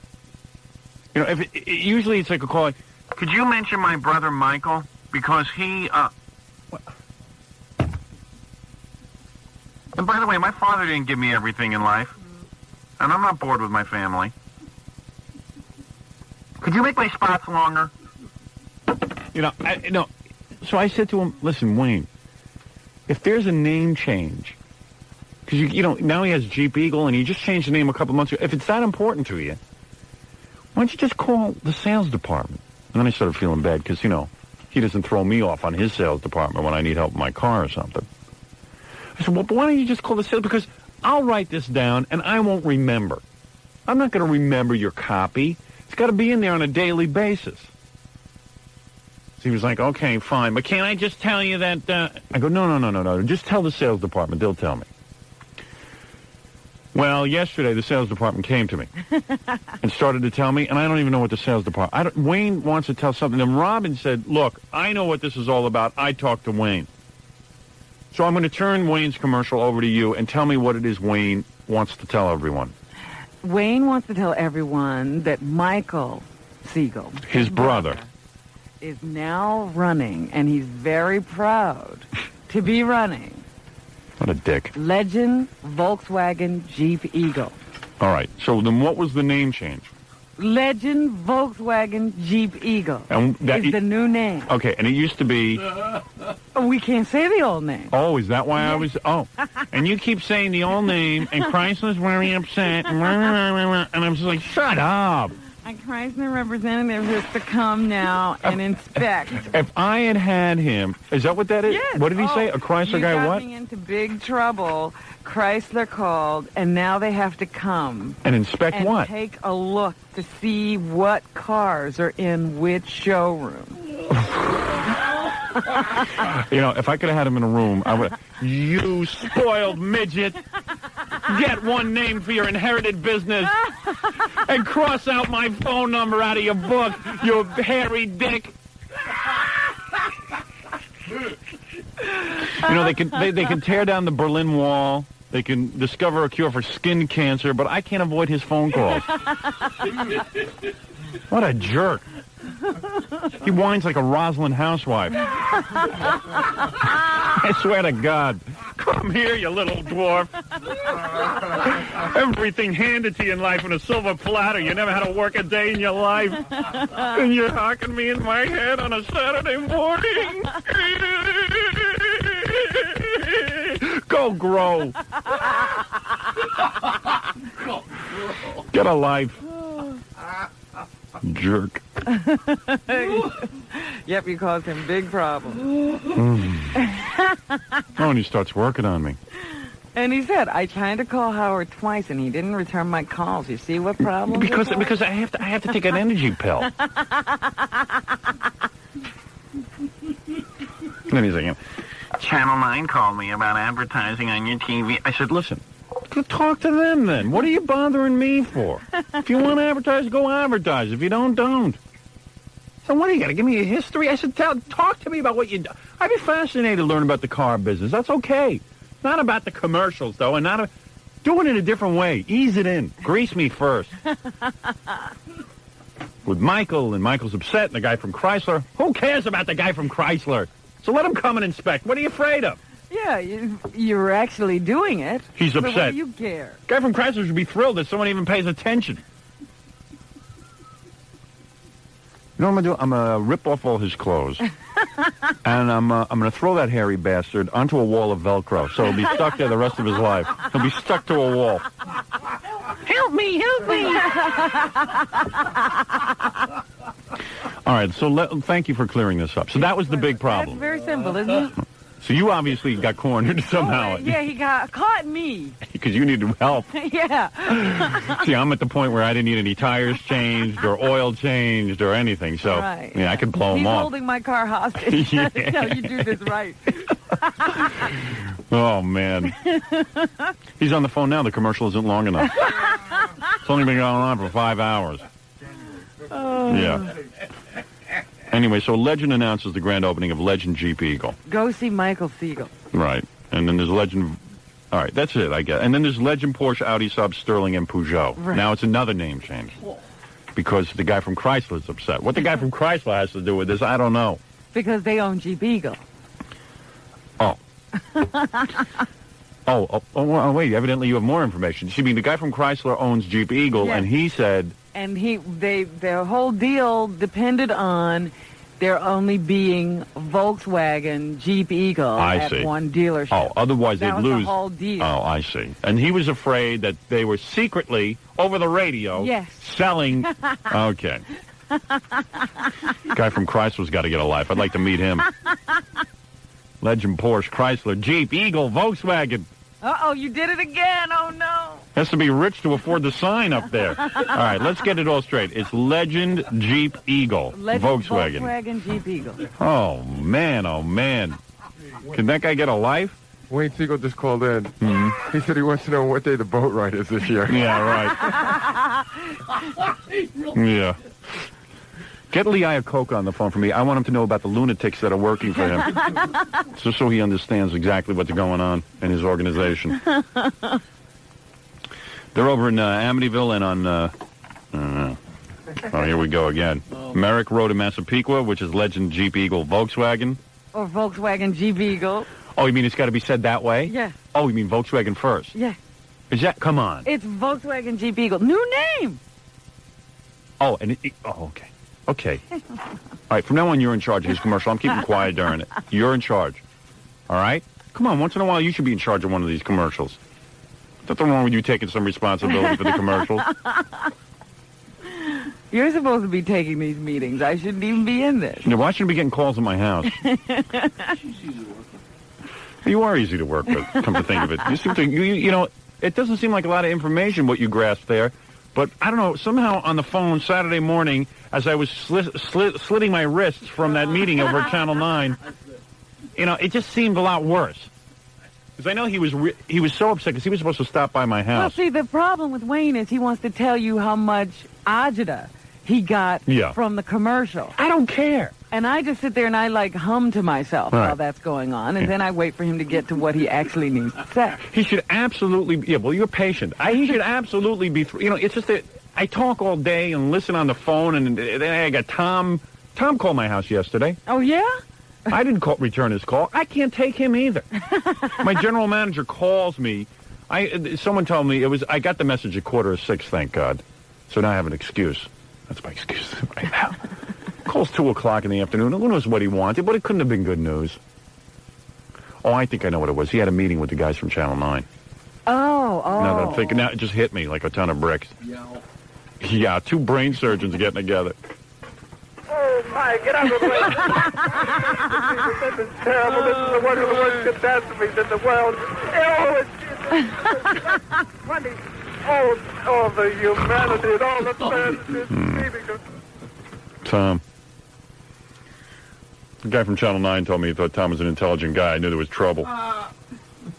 You know, usually it's like a call like, could you mention my brother Michael? Because he, and by the way, my father didn't give me everything in life. And I'm not bored with my family. Could you make my spots longer? You know, so I said to him, listen, Wayne, if there's a name change, because, you know, now he has Jeep Eagle, and he just changed the name a couple months ago. If it's that important to you, why don't you just call the sales department? And then I started feeling bad because, you know, he doesn't throw me off on his sales department when I need help with my car or something. I said, well, but why don't you just call the sales? Because I'll write this down, and I won't remember. I'm not going to remember your copy. It's got to be in there on a daily basis. So he was like, okay, fine. But can't I just tell you that... I go, no. Just tell the sales department. They'll tell me. Well, yesterday, the sales department came to me and started to tell me, and I don't even know what the sales department... Wayne wants to tell something. And Robin said, look, I know what this is all about. I talked to Wayne. So I'm going to turn Wayne's commercial over to you and tell me what it is Wayne wants to tell everyone. Wayne wants to tell everyone that Michael Seagull, his brother, is now running, and he's very proud to be running. What a dick. Legend Volkswagen Jeep Eagle. All right. So then what was the name change? Legend Volkswagen Jeep Eagle And that is the new name. Okay, and it used to be... We can't say the old name. Oh, is that why I was... Oh, and you keep saying the old name, and Chrysler's very upset, and I'm just like, shut up. A Chrysler representative has to come now and inspect. If I had him... Is that what that is? Yes. What did he say? A Chrysler guy what? You got me into big trouble. Chrysler called, and now they have to come. And inspect and what? Take a look to see what cars are in which showroom. You know, if I could have had him in a room, I would... You spoiled midget! Get one name for your inherited business and cross out my phone number out of your book, you hairy dick! You know, they can tear down the Berlin Wall. They can discover a cure for skin cancer, but I can't avoid his phone calls. What a jerk. He whines like a Rosalind housewife. I swear to God. Come here, you little dwarf. Everything handed to you in life on a silver platter. You never had to work a day in your life. And you're hocking me in my head on a Saturday morning. Go grow. Get a life. Jerk. Yep, you caused him big problems. Oh, and he starts working on me. And he said, I tried to call Howard twice, and he didn't return my calls. You see what problem? Because I have to take an energy pill. And then he's like, Channel 9 called me about advertising on your TV. I said, listen, go talk to them then. What are you bothering me for? If you want to advertise, go advertise. If you don't, don't. So what, are you got to give me a history? I said, talk to me about what you do. I'd be fascinated to learn about the car business. That's okay. Not about the commercials, though, and do it in a different way. Ease it in. Grease me first. With Michael, and Michael's upset, and the guy from Chrysler. Who cares about the guy from Chrysler? So let him come and inspect. What are you afraid of? Yeah, you're actually doing it. He's upset. So what do you care? Guy from Chrysler should be thrilled that someone even pays attention. You know what I'm going to do? I'm going to rip off all his clothes. And I'm going to throw that hairy bastard onto a wall of Velcro. So he'll be stuck there the rest of his life. He'll be stuck to a wall. Help me, help me. All right, so thank you for clearing this up. So that was the big problem. That's very simple, isn't it? So you obviously got cornered somehow. Yeah, he caught me. Because you needed help. Yeah. See, I'm at the point where I didn't need any tires changed or oil changed or anything. So, right. Yeah, I could blow him off. He's holding my car hostage. Yeah. That's how you do this right. Oh, man. He's on the phone now. The commercial isn't long enough. It's only been going on for 5 hours. Oh. Yeah. Anyway, so Legend announces the grand opening of Legend Jeep Eagle. Go see Michael Seagull. Right. And then there's Legend All right, that's it, I guess. And then there's Legend, Porsche, Audi, Saab, Sterling, and Peugeot. Right. Now it's another name change because the guy from Chrysler's upset. What the guy from Chrysler has to do with this, I don't know. Because they own Jeep Eagle. Oh. Oh, wait, evidently you have more information. You mean the guy from Chrysler owns Jeep Eagle, Yes. and he said... And their whole deal depended on there only being Volkswagen Jeep Eagle at one dealership. Oh, otherwise that they'd was lose. The whole deal. Oh, I see. And he was afraid that they were secretly, over the radio, selling... Okay. Guy from Chrysler's got to get a life. I'd like to meet him. Legend, Porsche, Chrysler, Jeep, Eagle, Volkswagen. Uh-oh, you did it again. Oh, no. Has to be rich to afford the sign up there. All right, let's get it all straight. It's Legend, Jeep, Eagle, Volkswagen. Volkswagen, Jeep, Eagle. Oh, man, oh, man. Can that guy get a life? Wayne Siegel just called in. He said he wants to know what day the boat ride is this year. Yeah, right. Yeah. Get Lee Iacocca on the phone for me. I want him to know about the lunatics that are working for him. Just so he understands exactly what's going on in his organization. They're over in Amityville and on... oh, here we go again. Merrick Road in Massapequa, which is Legend, Jeep, Eagle, Volkswagen. Or Volkswagen Jeep Eagle. Oh, you mean it's got to be said that way? Yeah. Oh, you mean Volkswagen first? Yeah. Is that... Come on. It's Volkswagen Jeep Eagle. New name. Oh, and okay. Okay. All right, from now on, you're in charge of his commercial. I'm keeping quiet during it. You're in charge. All right? Come on, once in a while, you should be in charge of one of these commercials. Nothing wrong with you taking some responsibility for the commercials. You're supposed to be taking these meetings. I shouldn't even be in this. Now, why shouldn't I be getting calls at my house? You are easy to work with, come to think of it. You seem to, you know, it doesn't seem like a lot of information what you grasp there. But, I don't know, somehow on the phone Saturday morning, as I was slitting my wrists from that meeting over at Channel 9, you know, it just seemed a lot worse. Because I know he was so upset because he was supposed to stop by my Well, house. see, the problem with Wayne is he wants to tell you how much agita he got from the commercial. I don't care. And I just sit there and I, like, hum to myself Right. while that's going on, and then I wait for him to get to what he actually needs to say. He should absolutely, well, you're patient. He should absolutely be, you know, it's just that I talk all day and listen on the phone, and then I got Tom called my house yesterday. Oh, yeah? I didn't return his call. I can't take him either. My general manager calls me. Someone told me I got the message at 5:45, thank God. So now I have an excuse. That's my excuse right now. Calls 2 o'clock in the afternoon. Who knows what he wanted, but it couldn't have been good news. Oh, I think I know what it was. He had a meeting with the guys from Channel 9. Oh. Now that I'm thinking, now it just hit me like a ton of bricks. Yeah, 2 brain surgeons getting together. Oh, my, get out of the way. This is terrible. This is one of the worst catastrophes in the world. All the humanity and all the tragedy. Tom. The guy from Channel 9 told me he thought Tom was an intelligent guy. I knew there was trouble.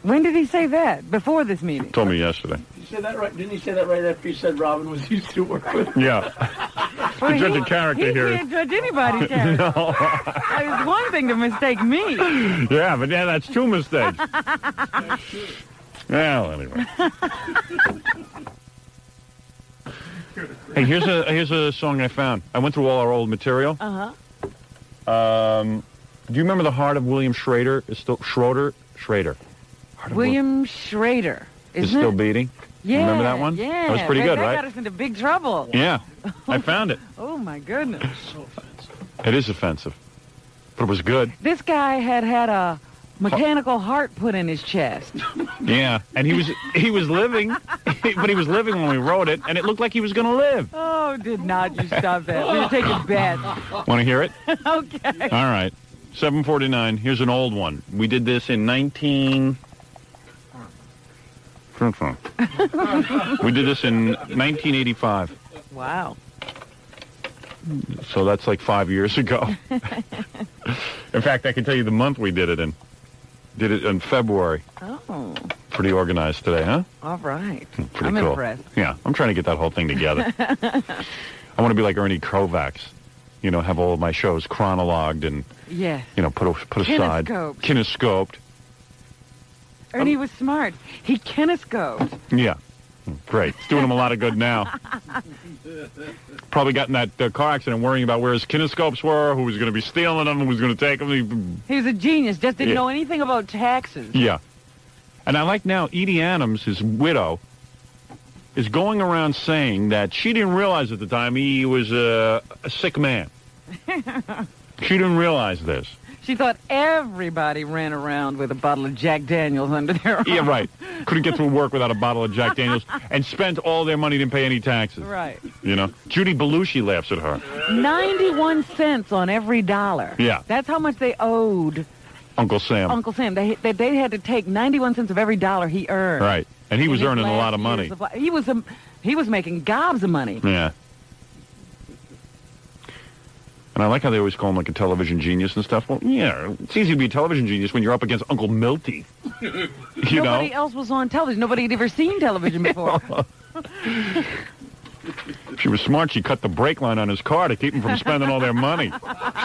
When did he say that? Before this meeting? Told me yesterday. You said that right? Didn't he say that right after you said Robin was used to work with? Yeah. Well, to judge a character he here. can't judge anybody's character. No. It's one thing to mistake me. Yeah, but that's 2 mistakes. Well, anyway. Hey, here's a song I found. I went through all our old material. Uh-huh. Do you remember The Heart of William Shrader? Is still Schrader? William Shrader. Is still beating? Yeah. Remember that one? Yeah. That was pretty good, that right? That got us into big trouble. Yeah. I found it. Oh, my goodness. It is offensive. But it was good. This guy had a mechanical heart put in his chest. Yeah. And he was living, but he was living when we wrote it, and it looked like he was going to live. Oh, did not you stop that. We were taking bets. Want to hear it? Okay. All right. 7:49. Here's an old one. We did this in 19... We did this in 1985. Wow. So that's like 5 years ago. In fact, I can tell you the month we did it in. Did it in February. Oh. Pretty organized today, huh? All right. Pretty I'm cool. impressed. Yeah, I'm trying to get that whole thing together. I want to be like Ernie Kovacs. You know, have all of my shows chronologued and, yes. you know, put aside. Kinescoped. Kinescoped. Ernie was smart. He kinescoped. Yeah. Great. It's doing him a lot of good now. Probably got in that car accident worrying about where his kinescopes were, who was going to be stealing them, who was going to take them. He was a genius, just didn't know anything about taxes. Yeah. And I like now Edie Adams, his widow, is going around saying that she didn't realize at the time he was a sick man. She didn't realize this. She thought everybody ran around with a bottle of Jack Daniels under their arm. Yeah, right. Couldn't get through work without a bottle of Jack Daniels and spent all their money, didn't pay any taxes. Right. You know? Judy Belushi laughs at her. 91 cents on every dollar. Yeah. That's how much they owed Uncle Sam. Uncle Sam. They had to take 91 cents of every dollar he earned. Right. And he was his earning a lot of last money. years of he was making gobs of money. Yeah. And I like how they always call him like a television genius and stuff. Well, yeah, it's easy to be a television genius when you're up against Uncle Milty. Nobody else was on television. Nobody had ever seen television before. If she was smart, she cut the brake line on his car to keep him from spending all their money.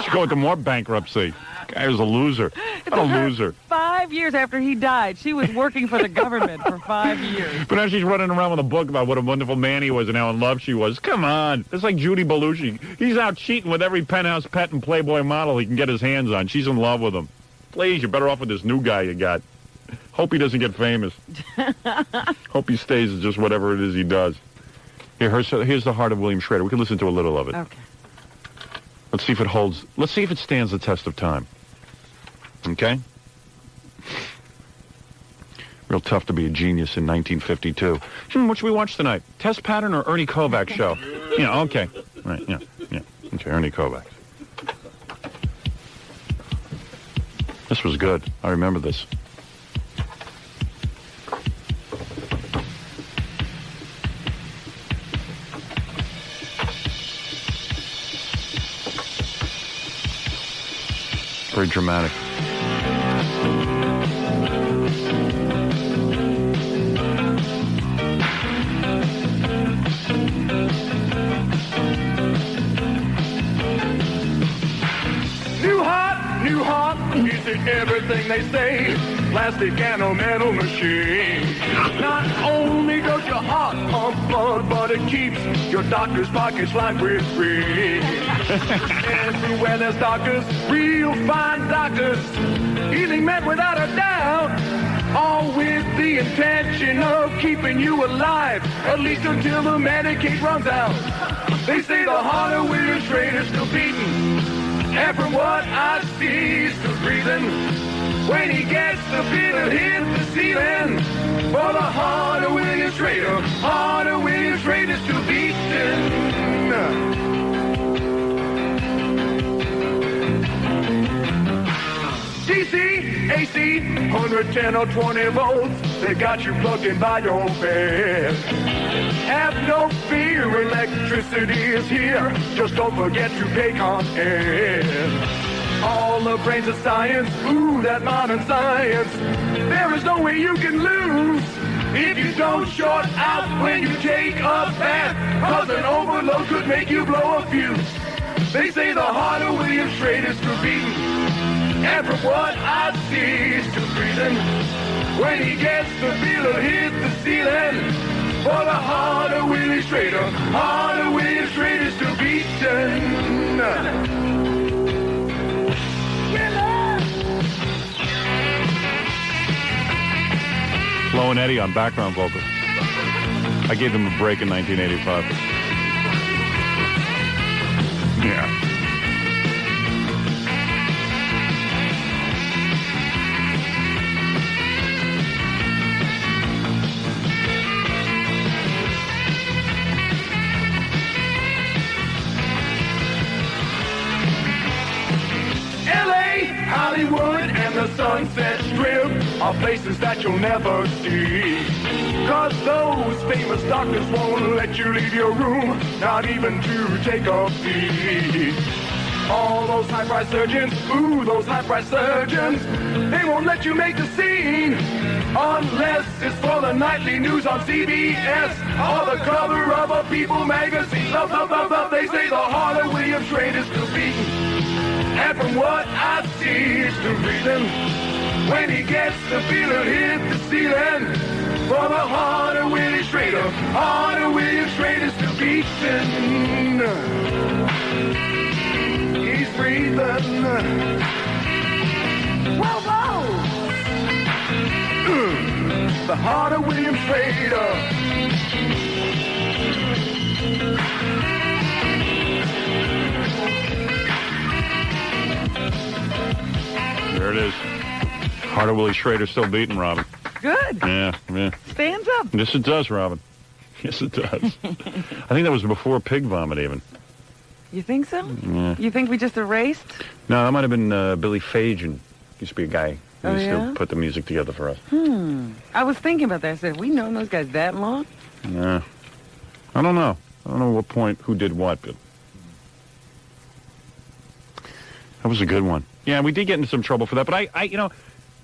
She'd go into more bankruptcy. Guy was a loser. What a loser. 5 years after he died, she was working for the government for 5 years. But now she's running around with a book about what a wonderful man he was and how in love she was. Come on. It's like Judy Belushi. He's out cheating with every penthouse pet and Playboy model he can get his hands on. She's in love with him. Please, you're better off with this new guy you got. Hope he doesn't get famous. Hope he stays as just whatever it is he does. Here's the heart of William Shrader. We can listen to a little of it. Okay. Let's see if it holds. Let's see if it stands the test of time. Okay? Real tough to be a genius in 1952. What should we watch tonight? Test Pattern or Ernie Kovacs show? Yeah, okay. Right, yeah. Okay, Ernie Kovacs. This was good. I remember this. Very dramatic. New heart, music, everything they say. Plastic and a metal machine. Not only does your heart pump blood, but it keeps your doctor's pockets lined with free. Everywhere there's doctors, real fine doctors, healing men without a doubt, all with the intention of keeping you alive, at least until the Medicaid runs out. They say the heart of William Shrader's still beating, and from what I see, still breathing. When he gets the bitter hit the ceiling, for the heart of William Shrader, heart of William Shrader's still beating. DC, AC, 110 or 20 volts, they got you plugged in by your bed. Have no fear, electricity is here, just don't forget to pay Con Ed. All the brains of science, ooh, that modern science, there is no way you can lose if you don't short out when you take a bath, cause an overload could make you blow a fuse. They say the heart of William Shrader's still beating, and from what I see, still breathing. When he gets the feeler hit the ceiling, for the heart of William Shrader, heart of William Shrader's still beating. Flo and Eddie on background vocals. I gave them a break in 1985. Yeah. Hollywood and the Sunset Strip are places that you'll never see. Cause those famous doctors won't let you leave your room, not even to take a pee. All those high-priced surgeons, ooh, those high-priced surgeons, they won't let you make the scene unless it's for the nightly news on CBS or the cover of a People magazine. Love, love, love, love, they say the heart of William Shrader's still beating, and from what I see, still breathing. when he gets the feeling hit the ceiling. For the heart of William Shrader, heart of William Shrader's still beating. He's breathing. Whoa, whoa! The heart of William Shrader. There it is. Heart of Willie Shrader still beating, Robin. Good. Yeah. Stands up. Yes, it does, Robin. Yes, it does. I think that was before pig vomit, even. You think so? Yeah. You think we just erased? No, that might have been Billy Fagan. Used to be a guy who used yeah? to put the music together for us. I was thinking about that. I said, have we known those guys that long? Yeah. I don't know. I don't know what point, who did what, but that was a good one. Yeah, we did get into some trouble for that, but I you know,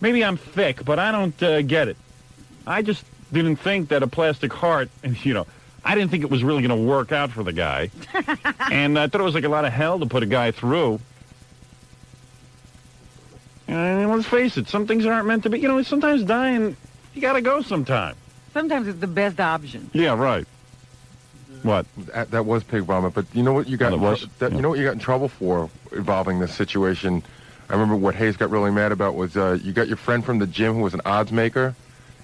maybe I'm thick, but I don't get it. I just didn't think that a plastic heart, and you know, I didn't think it was really going to work out for the guy. And I thought it was like a lot of hell to put a guy through. And let's face it, some things aren't meant to be. You know, sometimes dying, you got to go sometime. Sometimes it's the best option. Yeah, right. What? That was pig vomit, but you know what you got? Oh, that was? You know what you got in trouble for involving this situation? I remember what Hayes got really mad about was you got your friend from the gym who was an odds maker,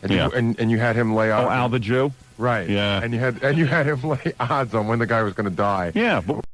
and you had him lay odds. Oh, Al the Jew. Right. Yeah. And you had him lay odds on when the guy was going to die. Yeah, but